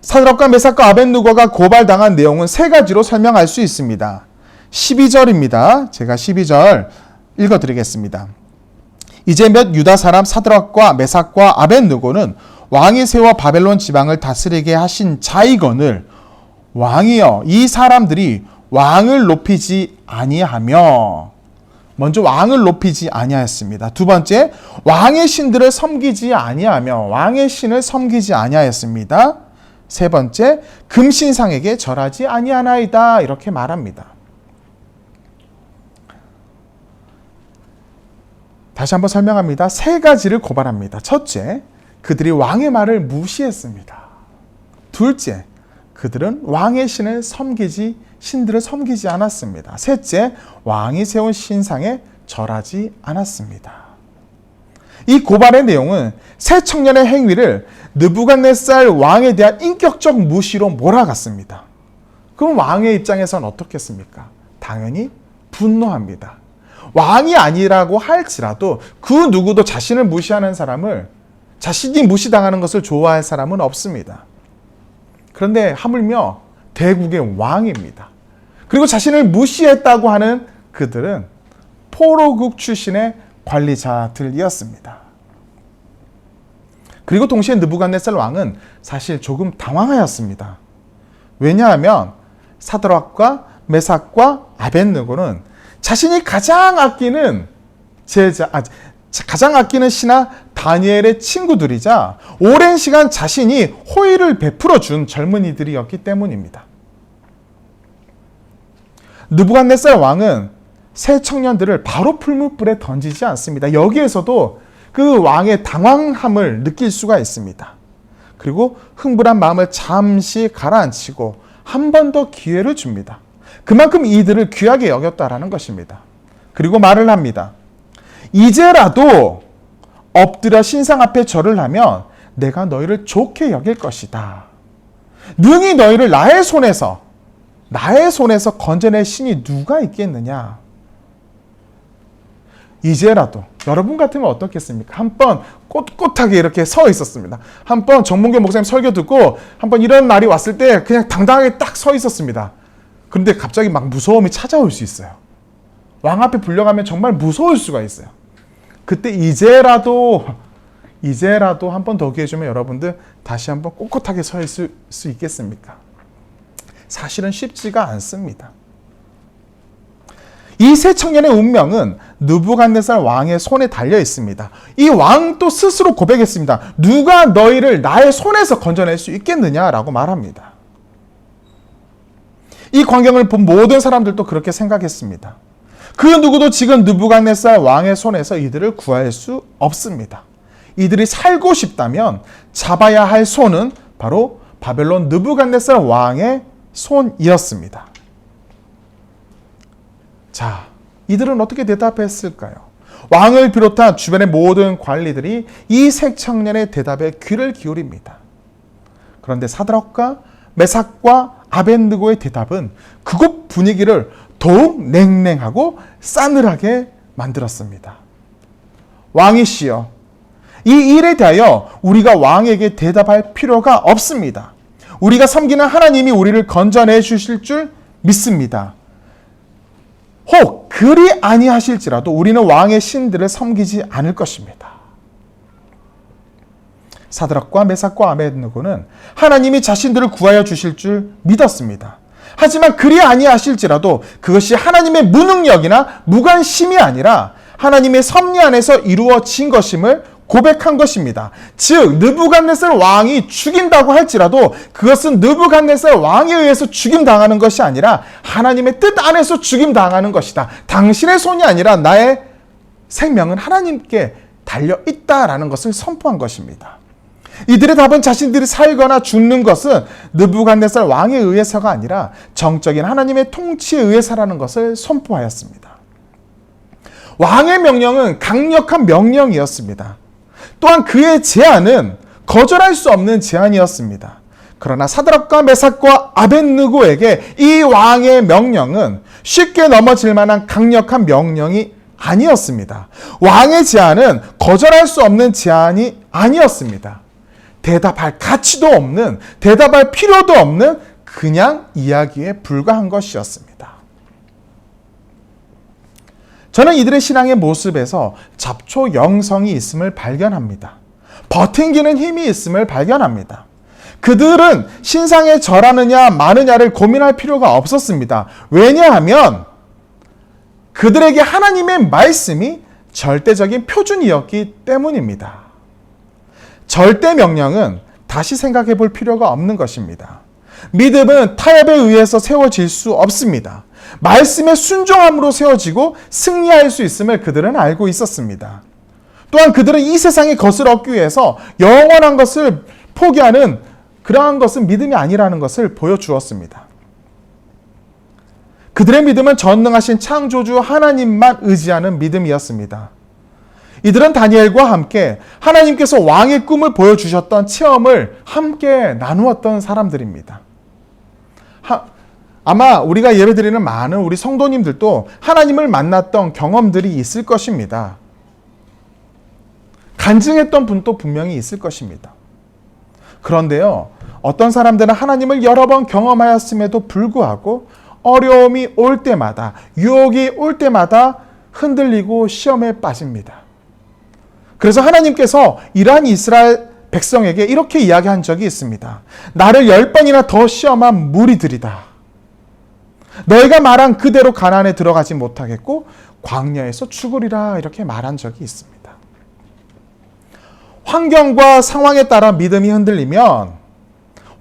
사드락과 메삭과 아벳느고가 고발당한 내용은 3가지로 설명할 수 있습니다. 12절입니다. 제가 12절 읽어드리겠습니다. 이제 몇 유다 사람 사드락과 메삭과 아벳느고는 왕이 세워 바벨론 지방을 다스리게 하신 자이거늘 왕이여 이 사람들이 왕을 높이지 아니하며, 먼저 왕을 높이지 아니하였습니다. 두 번째, 왕의 신들을 섬기지 아니하며 왕의 신을 섬기지 아니하였습니다. 세 번째, 금신상에게 절하지 아니하나이다 이렇게 말합니다. 다시 한번 설명합니다. 세 가지를 고발합니다. 첫째, 그들이 왕의 말을 무시했습니다. 둘째, 그들은 왕의 신들을 섬기지 않았습니다. 셋째, 왕이 세운 신상에 절하지 않았습니다. 이 고발의 내용은 세 청년의 행위를 느부갓네살 왕에 대한 인격적 무시로 몰아갔습니다. 그럼 왕의 입장에서는 어떻겠습니까? 당연히 분노합니다. 왕이 아니라고 할지라도 그 누구도 자신을 무시하는 사람을, 자신이 무시당하는 것을 좋아할 사람은 없습니다. 그런데 하물며 대국의 왕입니다. 그리고 자신을 무시했다고 하는 그들은 포로국 출신의 관리자들이었습니다. 그리고 동시에 느부갓네살 왕은 사실 조금 당황하였습니다. 왜냐하면 사드락과 메삭과 아벳느고는 자신이 가장 아끼는 신하 다니엘의 친구들이자 오랜 시간 자신이 호의를 베풀어 준 젊은이들이었기 때문입니다. 느부갓네살 왕은 세 청년들을 바로 풀무불에 던지지 않습니다. 여기에서도 그 왕의 당황함을 느낄 수가 있습니다. 그리고 흥분한 마음을 잠시 가라앉히고 한 번 더 기회를 줍니다. 그만큼 이들을 귀하게 여겼다라는 것입니다. 그리고 말을 합니다. 이제라도 엎드려 신상 앞에 절을 하면 내가 너희를 좋게 여길 것이다. 능히 너희를 나의 손에서 건져낼 신이 누가 있겠느냐. 이제라도 여러분 같으면 어떻겠습니까? 한번 꼿꼿하게 이렇게 서 있었습니다. 한번 정문교 목사님 설교 듣고 한번 이런 날이 왔을 때 그냥 당당하게 딱 서 있었습니다. 그런데 갑자기 막 무서움이 찾아올 수 있어요. 왕 앞에 불려가면 정말 무서울 수가 있어요. 그때 이제라도 한 번 더 기회 주면 여러분들 다시 한번 꼿꼿하게 서 있을 수 있겠습니까? 사실은 쉽지가 않습니다. 이 세 청년의 운명은 느부갓네살 왕의 손에 달려 있습니다. 이 왕도 스스로 고백했습니다. 누가 너희를 나의 손에서 건져낼 수 있겠느냐라고 말합니다. 이 광경을 본 모든 사람들도 그렇게 생각했습니다. 그 누구도 지금 느부갓네살 왕의 손에서 이들을 구할 수 없습니다. 이들이 살고 싶다면 잡아야 할 손은 바로 바벨론 느부갓네살 왕의 손이었습니다. 자, 이들은 어떻게 대답했을까요? 왕을 비롯한 주변의 모든 관리들이 이 세 청년의 대답에 귀를 기울입니다. 그런데 사드락과 메삭과 아벳느고의 대답은 그곳 분위기를 더욱 냉랭하고 싸늘하게 만들었습니다. 왕이시여, 이 일에 대하여 우리가 왕에게 대답할 필요가 없습니다. 우리가 섬기는 하나님이 우리를 건져내 주실 줄 믿습니다. 혹 그리 아니하실지라도 우리는 왕의 신들을 섬기지 않을 것입니다. 사드락과 메삭과 아벳느고는 하나님이 자신들을 구하여 주실 줄 믿었습니다. 하지만 그리 아니하실지라도 그것이 하나님의 무능력이나 무관심이 아니라 하나님의 섭리 안에서 이루어진 것임을 고백한 것입니다. 즉 느부갓네살 왕이 죽인다고 할지라도 그것은 느부갓네살 왕에 의해서 죽임당하는 것이 아니라 하나님의 뜻 안에서 죽임당하는 것이다. 당신의 손이 아니라 나의 생명은 하나님께 달려있다라는 것을 선포한 것입니다. 이들의 답은 자신들이 살거나 죽는 것은 느부갓네살 왕에 의해서가 아니라 정적인 하나님의 통치에 의해서라는 것을 선포하였습니다. 왕의 명령은 강력한 명령이었습니다. 또한 그의 제안은 거절할 수 없는 제안이었습니다. 그러나 사드락과 메삭과 아벳느고에게 이 왕의 명령은 쉽게 넘어질 만한 강력한 명령이 아니었습니다. 왕의 제안은 거절할 수 없는 제안이 아니었습니다. 대답할 가치도 없는, 대답할 필요도 없는 그냥 이야기에 불과한 것이었습니다. 저는 이들의 신앙의 모습에서 잡초 영성이 있음을 발견합니다. 버팅기는 힘이 있음을 발견합니다. 그들은 신상에 절하느냐 마느냐를 고민할 필요가 없었습니다. 왜냐하면 그들에게 하나님의 말씀이 절대적인 표준이었기 때문입니다. 절대 명령은 다시 생각해 볼 필요가 없는 것입니다. 믿음은 타협에 의해서 세워질 수 없습니다. 말씀에 순종함으로 세워지고 승리할 수 있음을 그들은 알고 있었습니다. 또한 그들은 이 세상의 것을 얻기 위해서 영원한 것을 포기하는 그러한 것은 믿음이 아니라는 것을 보여주었습니다. 그들의 믿음은 전능하신 창조주 하나님만 의지하는 믿음이었습니다. 이들은 다니엘과 함께 하나님께서 왕의 꿈을 보여주셨던 체험을 함께 나누었던 사람들입니다. 아마 우리가 예배드리는 많은 우리 성도님들도 하나님을 만났던 경험들이 있을 것입니다. 간증했던 분도 분명히 있을 것입니다. 그런데요, 어떤 사람들은 하나님을 여러 번 경험하였음에도 불구하고 어려움이 올 때마다, 유혹이 올 때마다 흔들리고 시험에 빠집니다. 그래서 하나님께서 이러한 이스라엘 백성에게 이렇게 이야기한 적이 있습니다. 나를 10번이나 더 시험한 무리들이다. 너희가 말한 그대로 가나안에 들어가지 못하겠고 광야에서 죽으리라, 이렇게 말한 적이 있습니다. 환경과 상황에 따라 믿음이 흔들리면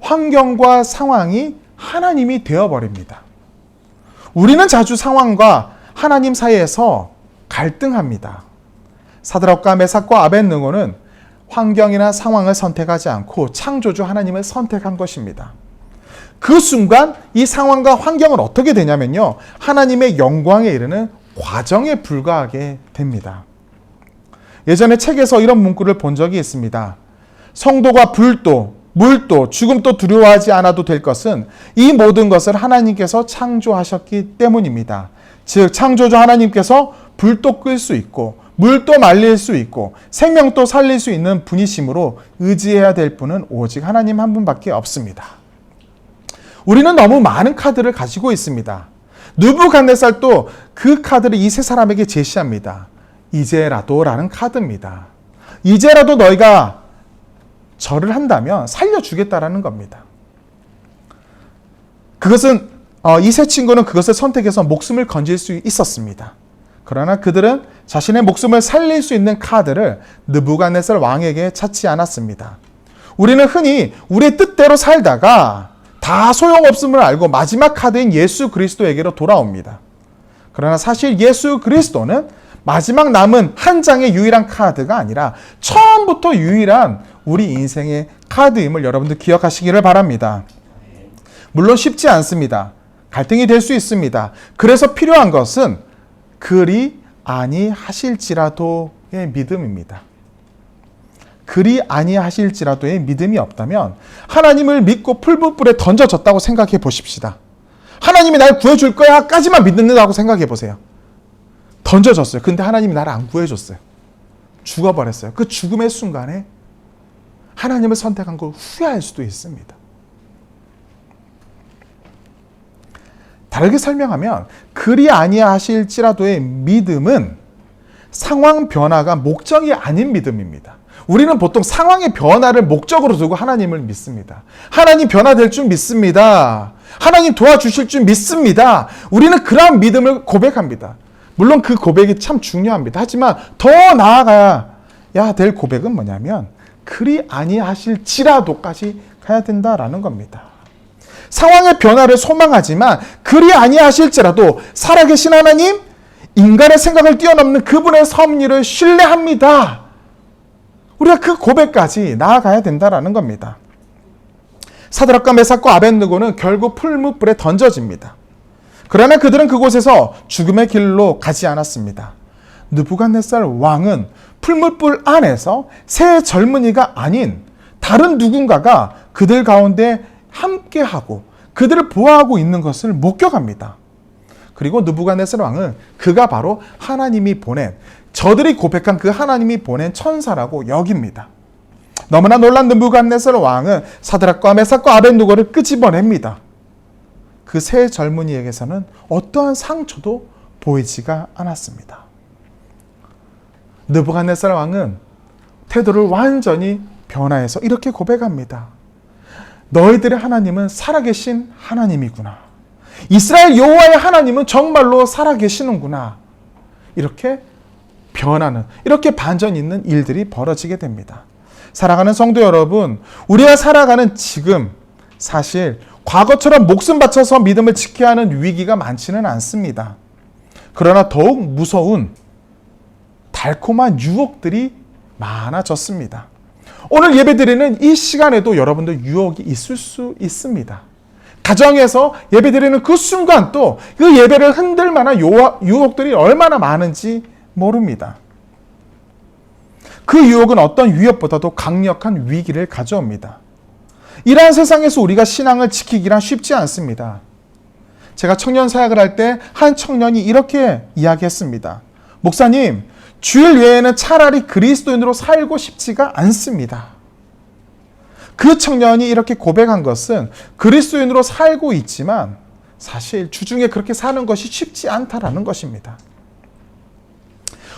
환경과 상황이 하나님이 되어버립니다. 우리는 자주 상황과 하나님 사이에서 갈등합니다. 사드락과 메삭과 아벳느고는 환경이나 상황을 선택하지 않고 창조주 하나님을 선택한 것입니다. 그 순간 이 상황과 환경은 어떻게 되냐면요, 하나님의 영광에 이르는 과정에 불과하게 됩니다. 예전에 책에서 이런 문구를 본 적이 있습니다. 성도가 불도, 물도, 죽음도 두려워하지 않아도 될 것은 이 모든 것을 하나님께서 창조하셨기 때문입니다. 즉 창조주 하나님께서 불도 끌 수 있고 물도 말릴 수 있고 생명도 살릴 수 있는 분이시므로 의지해야 될 분은 오직 하나님 한 분밖에 없습니다. 우리는 너무 많은 카드를 가지고 있습니다. 느부갓네살도 그 카드를 이 세 사람에게 제시합니다. 이제라도라는 카드입니다. 이제라도 너희가 절을 한다면 살려주겠다라는 겁니다. 그것은 이 세 친구는 그것을 선택해서 목숨을 건질 수 있었습니다. 그러나 그들은 자신의 목숨을 살릴 수 있는 카드를 느부갓네살 왕에게 찾지 않았습니다. 우리는 흔히 우리의 뜻대로 살다가 다 소용없음을 알고 마지막 카드인 예수 그리스도에게로 돌아옵니다. 그러나 사실 예수 그리스도는 마지막 남은 한 장의 유일한 카드가 아니라 처음부터 유일한 우리 인생의 카드임을 여러분들 기억하시기를 바랍니다. 물론 쉽지 않습니다. 갈등이 될 수 있습니다. 그래서 필요한 것은 그리 아니하실지라도의 믿음입니다. 그리 아니하실지라도의 믿음이 없다면 하나님을 믿고 풀무불에 던져졌다고 생각해 보십시다. 하나님이 날 구해줄 거야 까지만 믿는다고 생각해 보세요. 던져졌어요. 근데 하나님이 나를 안 구해줬어요. 죽어버렸어요. 그 죽음의 순간에 하나님을 선택한 걸 후회할 수도 있습니다. 다르게 설명하면 그리 아니하실지라도의 믿음은 상황 변화가 목적이 아닌 믿음입니다. 우리는 보통 상황의 변화를 목적으로 두고 하나님을 믿습니다. 하나님 변화될 줄 믿습니다. 하나님 도와주실 줄 믿습니다. 우리는 그러한 믿음을 고백합니다. 물론 그 고백이 참 중요합니다. 하지만 더 나아가야 될 고백은 뭐냐면 그리 아니하실지라도까지 가야 된다라는 겁니다. 상황의 변화를 소망하지만 그리 아니하실지라도 살아계신 하나님, 인간의 생각을 뛰어넘는 그분의 섭리를 신뢰합니다. 우리가 그 고백까지 나아가야 된다라는 겁니다. 사드락과 메삭과 아벳느고는 결국 풀무불에 던져집니다. 그러나 그들은 그곳에서 죽음의 길로 가지 않았습니다. 느부갓네살 왕은 풀무불 안에서 새 젊은이가 아닌 다른 누군가가 그들 가운데 함께하고 그들을 보호하고 있는 것을 목격합니다. 그리고 느부갓네살 왕은 그가 바로 하나님이 보낸, 저들이 고백한 그 하나님이 보낸 천사라고 여깁니다. 너무나 놀란 느부갓네살 왕은 사드락과 메삭과 아벳느고를 끄집어냅니다. 그 세 젊은이에게서는 어떠한 상처도 보이지가 않았습니다. 느부갓네살 왕은 태도를 완전히 변화해서 이렇게 고백합니다. 너희들의 하나님은 살아계신 하나님이구나. 이스라엘 여호와의 하나님은 정말로 살아계시는구나. 이렇게 변하는, 이렇게 반전이 있는 일들이 벌어지게 됩니다. 사랑하는 성도 여러분, 우리가 살아가는 지금 사실 과거처럼 목숨 바쳐서 믿음을 지켜야 하는 위기가 많지는 않습니다. 그러나 더욱 무서운 달콤한 유혹들이 많아졌습니다. 오늘 예배드리는 이 시간에도 여러분들 유혹이 있을 수 있습니다. 가정에서 예배드리는 그 순간 또 그 예배를 흔들 만한 유혹들이 얼마나 많은지 모릅니다. 그 유혹은 어떤 위협보다도 강력한 위기를 가져옵니다. 이러한 세상에서 우리가 신앙을 지키기란 쉽지 않습니다. 제가 청년 사역을 할 때 한 청년이 이렇게 이야기했습니다. 목사님, 주일 외에는 차라리 그리스도인으로 살고 싶지가 않습니다. 그 청년이 이렇게 고백한 것은 그리스도인으로 살고 있지만 사실 주중에 그렇게 사는 것이 쉽지 않다라는 것입니다.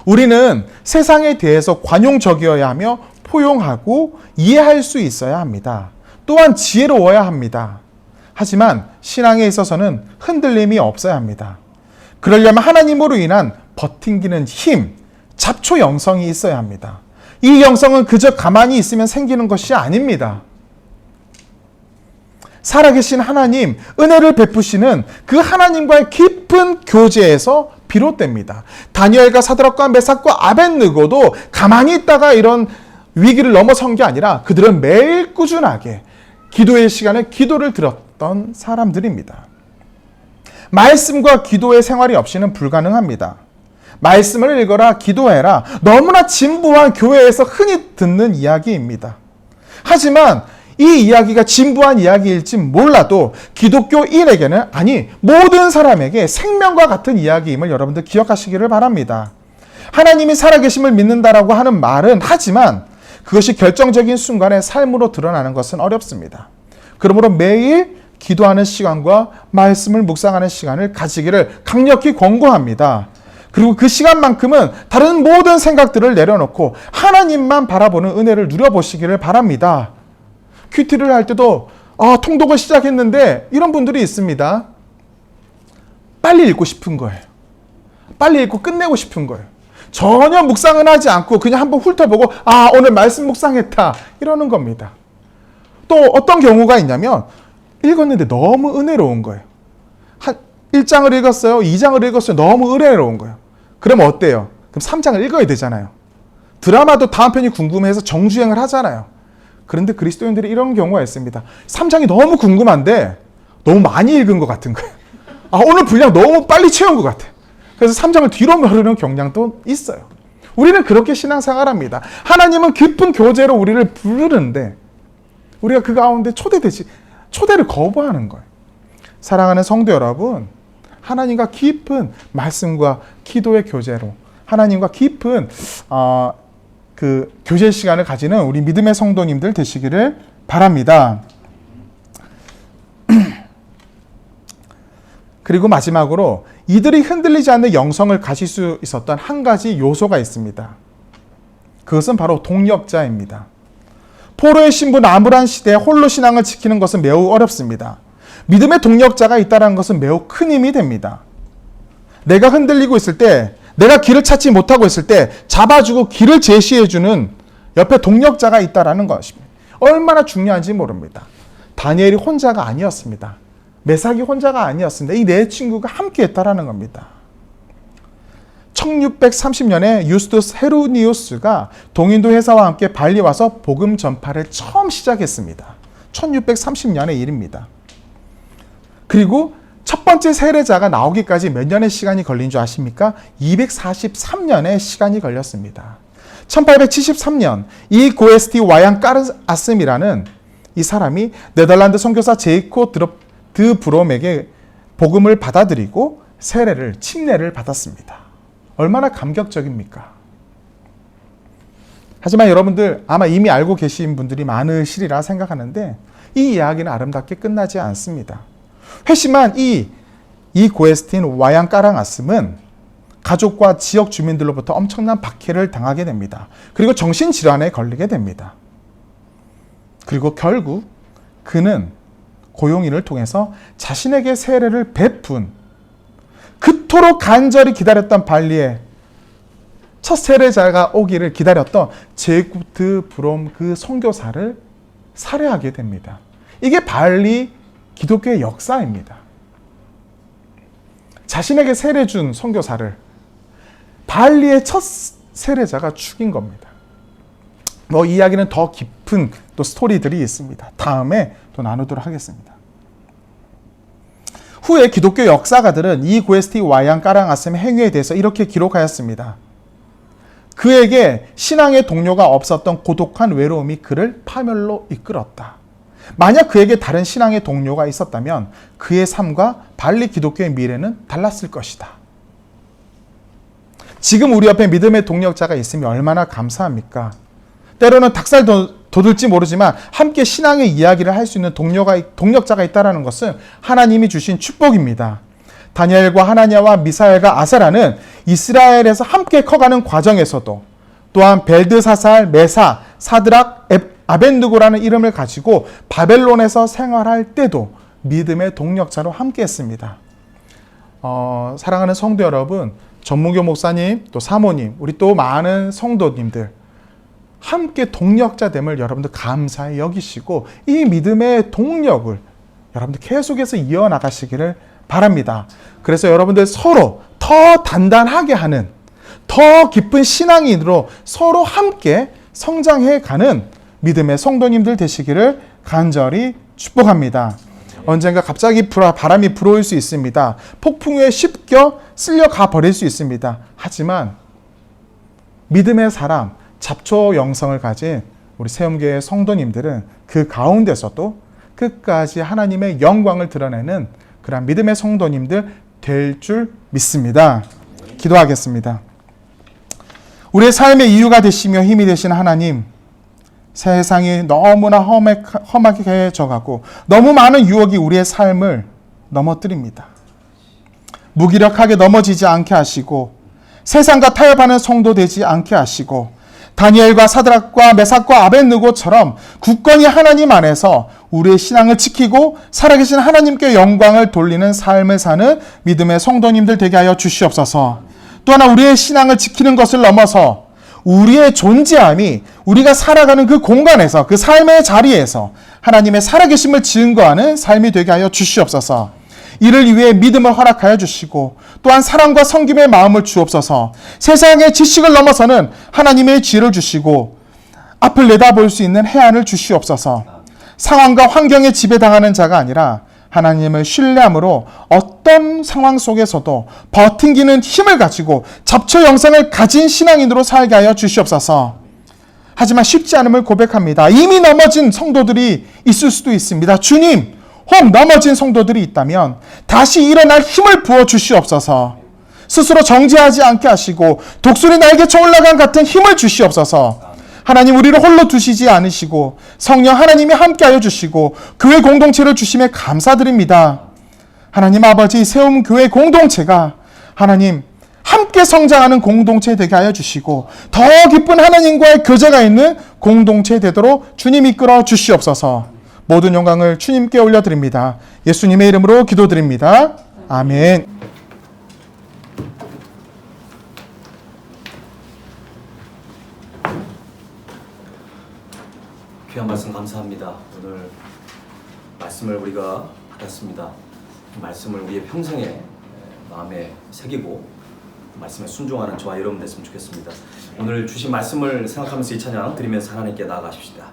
우리는 세상에 대해서 관용적이어야 하며 포용하고 이해할 수 있어야 합니다. 또한 지혜로워야 합니다. 하지만 신앙에 있어서는 흔들림이 없어야 합니다. 그러려면 하나님으로 인한 버팅기는 힘, 잡초 영성이 있어야 합니다. 이 영성은 그저 가만히 있으면 생기는 것이 아닙니다. 살아계신 하나님, 은혜를 베푸시는 그 하나님과의 깊은 교제에서 비롯됩니다. 다니엘과 사드락과 메삭과 아벳느고도 가만히 있다가 이런 위기를 넘어선 게 아니라 그들은 매일 꾸준하게 기도의 시간에 기도를 드렸던 사람들입니다. 말씀과 기도의 생활이 없이는 불가능합니다. 말씀을 읽어라, 기도해라. 너무나 진부한 교회에서 흔히 듣는 이야기입니다. 하지만 이 이야기가 진부한 이야기일지 몰라도 기독교인에게는, 아니 모든 사람에게 생명과 같은 이야기임을 여러분들 기억하시기를 바랍니다. 하나님이 살아계심을 믿는다라고 하는 말은 하지만 그것이 결정적인 순간에 삶으로 드러나는 것은 어렵습니다. 그러므로 매일 기도하는 시간과 말씀을 묵상하는 시간을 가지기를 강력히 권고합니다. 그리고 그 시간만큼은 다른 모든 생각들을 내려놓고 하나님만 바라보는 은혜를 누려보시기를 바랍니다. 큐티를 할 때도 통독을 시작했는데 이런 분들이 있습니다. 빨리 읽고 싶은 거예요. 빨리 읽고 끝내고 싶은 거예요. 전혀 묵상은 하지 않고 그냥 한번 훑어보고 오늘 말씀 묵상했다 이러는 겁니다. 또 어떤 경우가 있냐면 읽었는데 너무 은혜로운 거예요. 한 1장을 읽었어요. 2장을 읽었어요. 너무 은혜로운 거예요. 그러면 어때요? 그럼 3장을 읽어야 되잖아요. 드라마도 다음 편이 궁금해서 정주행을 하잖아요. 그런데 그리스도인들이 이런 경우가 있습니다. 3장이 너무 궁금한데 너무 많이 읽은 것 같은 거예요. 오늘 분량 너무 빨리 채운 것 같아요. 그래서 3장을 뒤로 미루는 경향도 있어요. 우리는 그렇게 신앙생활합니다. 하나님은 깊은 교제로 우리를 부르는데 우리가 그 가운데 초대를 거부하는 거예요. 사랑하는 성도 여러분, 하나님과 깊은 말씀과 기도의 교제로 하나님과 깊은 그 교제 시간을 가지는 우리 믿음의 성도님들 되시기를 바랍니다. 그리고 마지막으로 이들이 흔들리지 않는 영성을 가질 수 있었던 한 가지 요소가 있습니다. 그것은 바로 동력자입니다. 포로의 신부 나무란 시대에 홀로 신앙을 지키는 것은 매우 어렵습니다. 믿음의 동력자가 있다는 것은 매우 큰 힘이 됩니다. 내가 흔들리고 있을 때, 내가 길을 찾지 못하고 있을 때 잡아주고 길을 제시해주는 옆에 동력자가 있다는 것입니다. 얼마나 중요한지 모릅니다. 다니엘이 혼자가 아니었습니다. 메삭이 혼자가 아니었습니다. 이 네 친구가 함께 했다는 겁니다. 1630년에 유스투스 헤루니우스가 동인도 회사와 함께 발리 와서 복음 전파를 처음 시작했습니다. 1630년의 일입니다. 그리고 첫 번째 세례자가 나오기까지 몇 년의 시간이 걸린 줄 아십니까? 243년의 시간이 걸렸습니다. 1873년 이 고에스티 와양 까르아슴이라는 이 사람이 네덜란드 선교사 제이코 드 브롬에게 복음을 받아들이고 침례를 받았습니다. 얼마나 감격적입니까? 하지만 여러분들 아마 이미 알고 계신 분들이 많으시리라 생각하는데 이 이야기는 아름답게 끝나지 않습니다. 회심한 이 고에스틴 와양 까랑아슴은 가족과 지역 주민들로부터 엄청난 박해를 당하게 됩니다. 그리고 정신질환에 걸리게 됩니다. 그리고 결국 그는 고용인을 통해서 자신에게 세례를 베푼, 그토록 간절히 기다렸던 발리의 첫 세례자가 오기를 기다렸던 제구트 브롬 그 선교사를 살해하게 됩니다. 이게 발리 기독교의 역사입니다. 자신에게 세례 준 선교사를 발리의 첫 세례자가 죽인 겁니다. 이 이야기는 더 깊은 또 스토리들이 있습니다. 다음에 또 나누도록 하겠습니다. 후에 기독교 역사가들은 이 고에스티 와양 까랑아셈 행위에 대해서 이렇게 기록하였습니다. 그에게 신앙의 동료가 없었던 고독한 외로움이 그를 파멸로 이끌었다. 만약 그에게 다른 신앙의 동료가 있었다면 그의 삶과 발리 기독교의 미래는 달랐을 것이다. 지금 우리 옆에 믿음의 동력자가 있으면 얼마나 감사합니까? 때로는 닭살 돋을지 모르지만 함께 신앙의 이야기를 할 수 있는 동력자가 있다는 것은 하나님이 주신 축복입니다. 다니엘과 하나냐와 미사엘과 아세라는 이스라엘에서 함께 커가는 과정에서도, 또한 벨드사살, 메사, 사드락, 아벤느고라는 이름을 가지고 바벨론에서 생활할 때도 믿음의 동력자로 함께 했습니다. 사랑하는 성도 여러분, 전무교 목사님, 또 사모님, 우리 또 많은 성도님들 함께 동력자됨을 여러분들 감사히 여기시고 이 믿음의 동력을 여러분들 계속해서 이어나가시기를 바랍니다. 그래서 여러분들 서로 더 단단하게 하는, 더 깊은 신앙인으로 서로 함께 성장해가는 믿음의 성도님들 되시기를 간절히 축복합니다. 언젠가 갑자기 바람이 불어올 수 있습니다. 폭풍우에 쉽게 쓸려가 버릴 수 있습니다. 하지만 믿음의 사람, 잡초 영성을 가진 우리 세움교회 성도님들은 그 가운데서도 끝까지 하나님의 영광을 드러내는 그런 믿음의 성도님들 될 줄 믿습니다. 기도하겠습니다. 우리의 삶의 이유가 되시며 힘이 되신 하나님, 세상이 너무나 험하게 가고 너무 많은 유혹이 우리의 삶을 넘어뜨립니다. 무기력하게 넘어지지 않게 하시고 세상과 타협하는 성도 되지 않게 하시고 다니엘과 사드락과 메삭과 아벤느고처럼 굳건히 하나님 안에서 우리의 신앙을 지키고 살아계신 하나님께 영광을 돌리는 삶을 사는 믿음의 성도님들 되게 하여 주시옵소서. 또 하나 우리의 신앙을 지키는 것을 넘어서 우리의 존재함이 우리가 살아가는 그 공간에서, 그 삶의 자리에서 하나님의 살아계심을 증거하는 삶이 되게 하여 주시옵소서. 이를 위해 믿음을 허락하여 주시고 또한 사랑과 섬김의 마음을 주옵소서. 세상의 지식을 넘어서는 하나님의 지혜를 주시고 앞을 내다볼 수 있는 해안을 주시옵소서. 상황과 환경에 지배당하는 자가 아니라 하나님을 신뢰함으로 어떤 상황 속에서도 버팅기는 힘을 가지고 잡초 영성을 가진 신앙인으로 살게 하여 주시옵소서. 하지만 쉽지 않음을 고백합니다. 이미 넘어진 성도들이 있을 수도 있습니다. 주님, 혹 넘어진 성도들이 있다면 다시 일어날 힘을 부어 주시옵소서. 스스로 정지하지 않게 하시고 독수리 날개쳐 올라간 같은 힘을 주시옵소서. 하나님, 우리를 홀로 두시지 않으시고 성령 하나님이 함께하여 주시고 교회 공동체를 주심에 감사드립니다. 하나님 아버지, 세움 교회 공동체가 하나님 함께 성장하는 공동체 되게 하여 주시고 더 깊은 하나님과의 교제가 있는 공동체 되도록 주님 이끌어 주시옵소서. 모든 영광을 주님께 올려드립니다. 예수님의 이름으로 기도드립니다. 아멘. 귀한 말씀 감사합니다. 오늘 말씀을 우리가 받았습니다. 말씀을 우리의 평생에 마음에 새기고 말씀에 순종하는 저와 여러분 됐으면 좋겠습니다. 오늘 주신 말씀을 생각하면서 이 찬양 드리면서 하나님께 나아가십시다.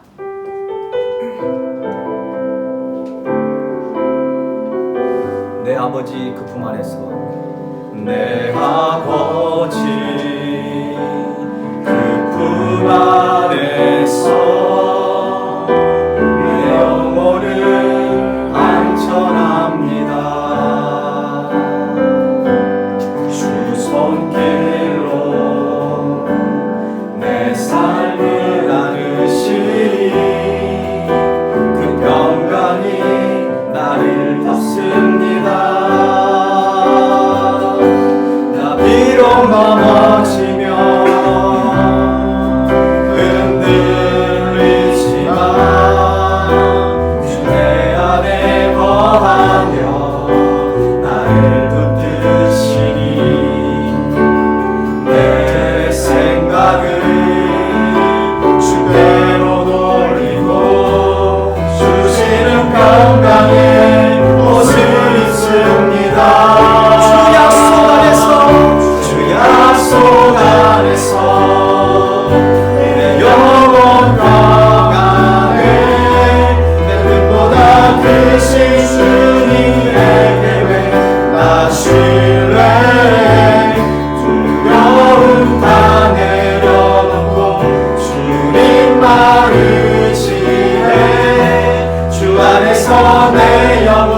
내 아버지 그 품 안에서, 내 아버지 그 품 안에서 내 영혼을 안전합니다. 주 손길로 내 삶을 안으시니 그 평강이 나를 덮습니다. 나 비록 넘어지며 흔들리지만 주 내 안에 거하며 나를 붙드시니 내 생각을 주대로 돌리고 주시는 평강의 옷을 입습니다. 주 약속 안에서 내 영혼 평안에 내 뜻보다 크신 주님의 계획 나 신뢰 두려움 다 내려놓고 주님만 의지해 주 안에서 내 영혼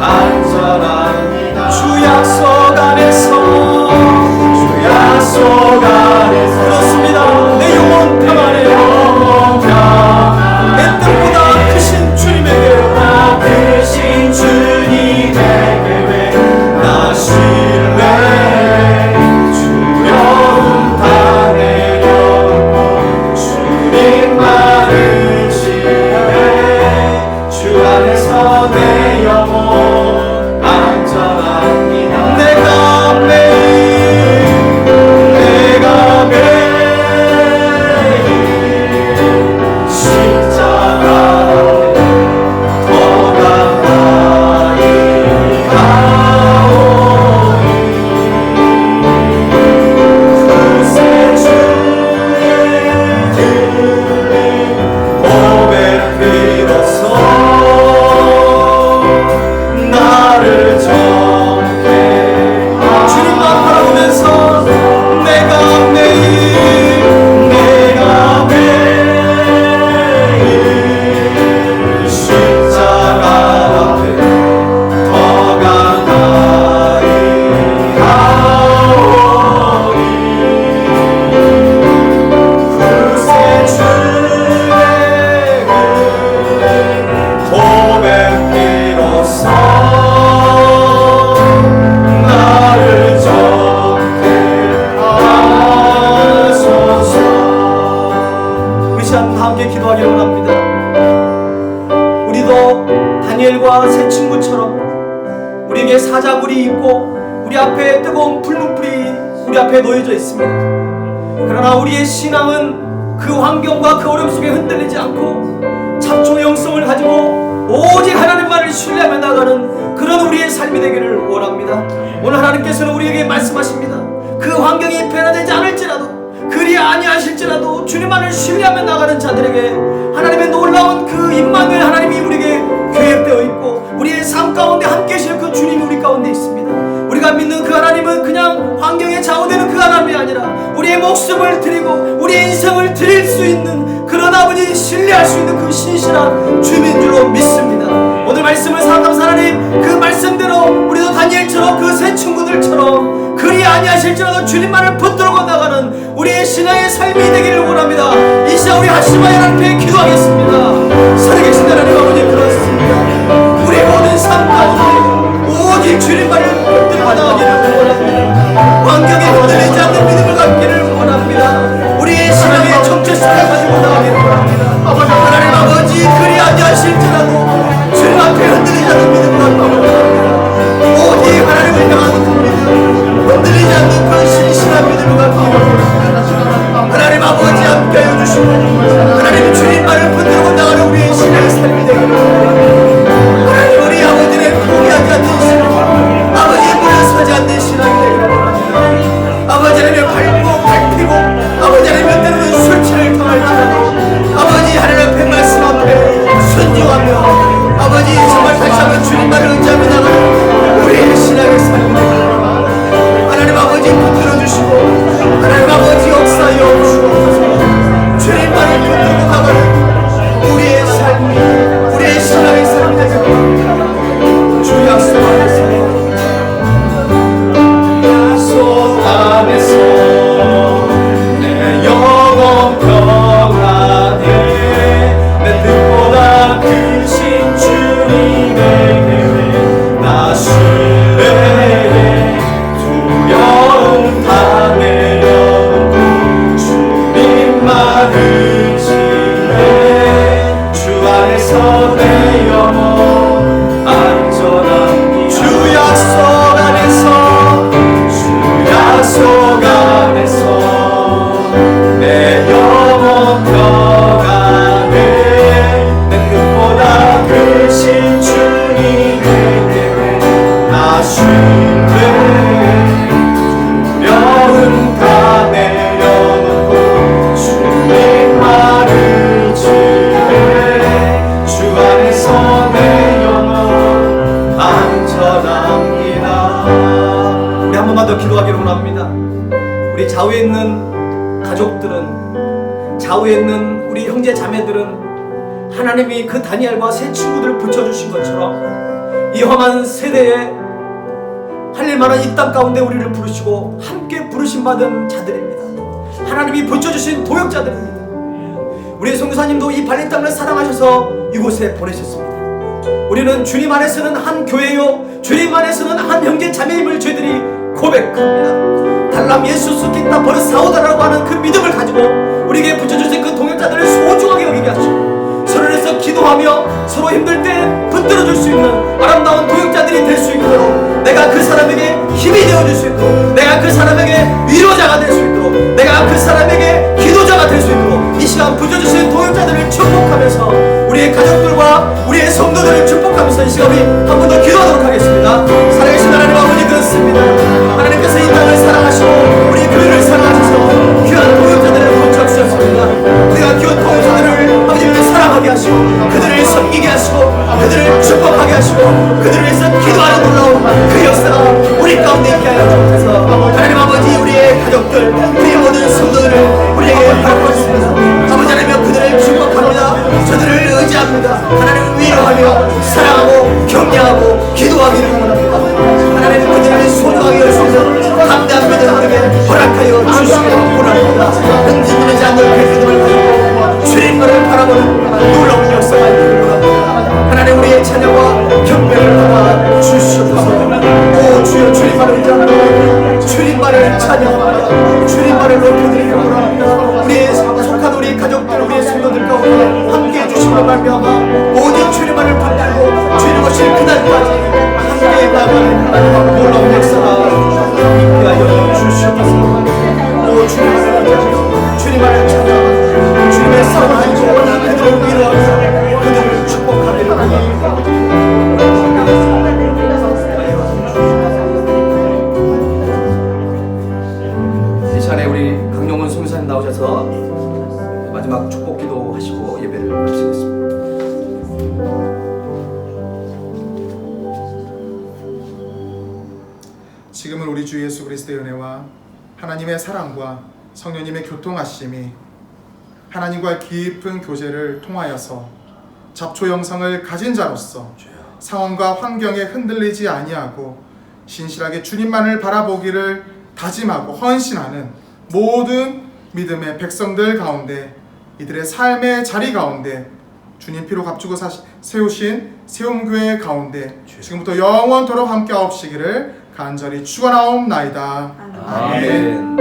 안전합니다. 주 약속 안에서 그렇습니다. 내 영혼 평안에 내 뜻보다 크신 주님의 계획 나 신뢰 두려움 다 내려놓고 주님만 의지해 주 안에서 내 영혼 안전합니다. 내가 함께 기도하기 원합니다. 우리도 다니엘과 세 친구처럼 우리에게 사자굴이 있고 우리 앞에 뜨거운 불문불이 우리 앞에 놓여져 있습니다. 그러나 우리의 신앙은 그 환경과 그 어려움 속에 흔들리지 않고 잡초 영성을 가지고 오직 하나님만을 신뢰하며 나가는 그런 우리의 삶이 되기를 원합니다. 오늘 하나님께서는 우리에게 말씀하십니다. 그 환경이 변화되지 않을지라도 그리 아니하실지라도 주님만을 신뢰하며 나가는 자들에게 하나님의 놀라운 그 임마누엘 하나님이 우리에게 계획되어 있고 우리의 삶 가운데 함께 하실 그 주님이 우리 가운데 있습니다. 우리가 믿는 그 하나님은 그냥 환경에 좌우되는 그 하나님이 아니라 우리의 목숨을 드리고 우리의 인생을 드릴 수 있는 그런 아버지 신뢰할 수 있는 그 신실한 주님인 줄로 믿습니다. 오늘 말씀을 사랑하는 하나님 그 말씀대로 우리도 다니엘처럼 그 세 친구들처럼 그리 아니하실지라도 주님만을 붙들고 나가는 우리의 신앙의 삶이 되기를 원합니다. 이 시간 우리 하시마의 하나님 기도하겠습니다. 살아계신 하나님 아버지 그렇습니다. 우리의 모든 삶 가운데 오직 주님만을 붙들고 나가기를 원합니다. 환경에 흔들리지 않는 믿음을 갖기를 원합니다. 우리의 신앙의 정체성을 가지고 나가기를 원합니다. 하나님 아버지 그리 아니하실지라도 주님 앞에 흔들리지 않는 믿음을 갖기를 원합니다. 오직 하나님을 향하는 그 믿음 흔들리지 않는 그 신실한 믿음을 갖기를 원합니다. 하나님 아버지 함께 해주시고 하나님 주님만을 붙들고 나가는 우리의 신앙의 삶이 되기를 원합니다. 하나님 우리 아버지를 포기하지 않는 신앙 아버지의 물러서지 않는 신앙이 되기를 원합니다. 아버지 하나님을 밟고 밟히고 아버지 하나님의 때로는 술취를 당할지라도 아버지 하나님 앞에 말씀 앞에 순종하며 아버지 정말 다시 한번 주님만을 의지하며 나가는 우리의 신앙의 삶이 되기를 원합니다. 하나님 아버지 붙들어주시고 하나님 아버지 역사여 주옵소서. 주님만을 붙들고 나가는 우리의 삶이 우리의 신앙의 삶이 되기를 원합니다. 주 약속 안에서 내 영혼 평안에 내 뜻보다 크신 주님의 계획 나 신뢰해 두려움 좌우에 있는 가족들은, 좌우에 있는 우리 형제 자매들은 하나님이 그 다니엘과 세 친구들을 붙여주신 것처럼 이 험한 세대에 할릴 만한 이 땅 가운데 우리를 부르시고 함께 부르심 받은 자들입니다. 하나님이 붙여주신 도역자들입니다. 우리 선교사님도 이 발린 땅을 사랑하셔서 이곳에 보내셨습니다. 우리는 주님 안에서는 한 교회요, 주님 안에서는 한 형제 자매임을 저희들이 고백합니다. 달람 예수 스키타 버릇 사오다라고 하는 그 믿음을 가지고 우리에게 붙여주신 그 동역자들을 소중하게 여기게 하시고 서로를 위해서 기도하며 서로 힘들 때 붙들어줄 수 있는 아름다운 동역자들이 될 수 있도록, 내가 그 사람에게 힘이 되어줄 수 있도록, 내가 그 사람에게 위로자가 될 수 있도록, 내가 그 사람에게 기도자가 될 수 있도록 이 시간 붙여주신 동역자들을 축복하면서 우리의 가족들과 우리의 성도들을 축복하면서 이 시간에 한 번 더 기도하도록 하겠습니다. 살아계신 하나님 아버지, 그렇습니다. 하나님께서 이 땅을 사랑하시고 우리 교회를 사랑하셔서 귀한 동역자들을 붙여주셨습니다. 우리가 귀한 동역자들을 아버지를 사랑하게 하시고 그들을 섬기게 하시고 그들을 축복하게 하시고 그들을 위해서 기도하는 놀라운 그 역사가 우리 가운데 있게 하여 주옵소서. 하나님 아버지, 우리의 가족들, 우리의 모든 성도들을 우리에게 바라보십니다. 아버지 하나님, 그들을 축복합니다. 저들을 의지합니다. 하나님을 위로하며 사랑하고 격려하고 기도하기를 원합니다. 하나님, 그들을 소중하게 여기서 담대한 믿음에게 허락하여 주시기를 원합니다. 흔들리지 않는 그 믿음을 가지고 주님만을 바라보는 놀라운 역사가 있기를 원합니다. 하나님, 우리의 자녀와 경배를 받아 주시옵소서. 오 주여, 주님만을 의지하고 주님만을 찬양합니다. 주님만을 높여드리기를 원합니다. 우리의 속한 우리 가족들, 우리의 성도들 가운데 함께해 주시고 말미암아 오직 주님만을 붙들고 주님 오실 그날까지 함께 나가는 놀라운 역사가 있게 하여 주시옵소서. 오 주님만을 의지하고 주님만을 찬양하고 주님의 사랑을 알고 그들을 위로하며 그들을 축복하기를 원합니다. 이 시간에 우리 강용훈 선교사님 나오셔서 마지막 축복 기도하시고 예배를 마치겠습니다. 지금은 우리 주 예수 그리스도의 은혜와 하나님의 사랑과 성령님의 교통하심이 하나님과의 깊은 교제를 통하여서 잡초 영성을 가진 자로서 상황과 환경에 흔들리지 아니하고 신실하게 주님만을 바라보기를 다짐하고 헌신하는 모든 믿음의 백성들 가운데, 이들의 삶의 자리 가운데 주님 피로 값주고 세우신 세움교회 가운데 지금부터 영원토록 함께 하옵시기를 간절히 축원하옵나이다. 아멘.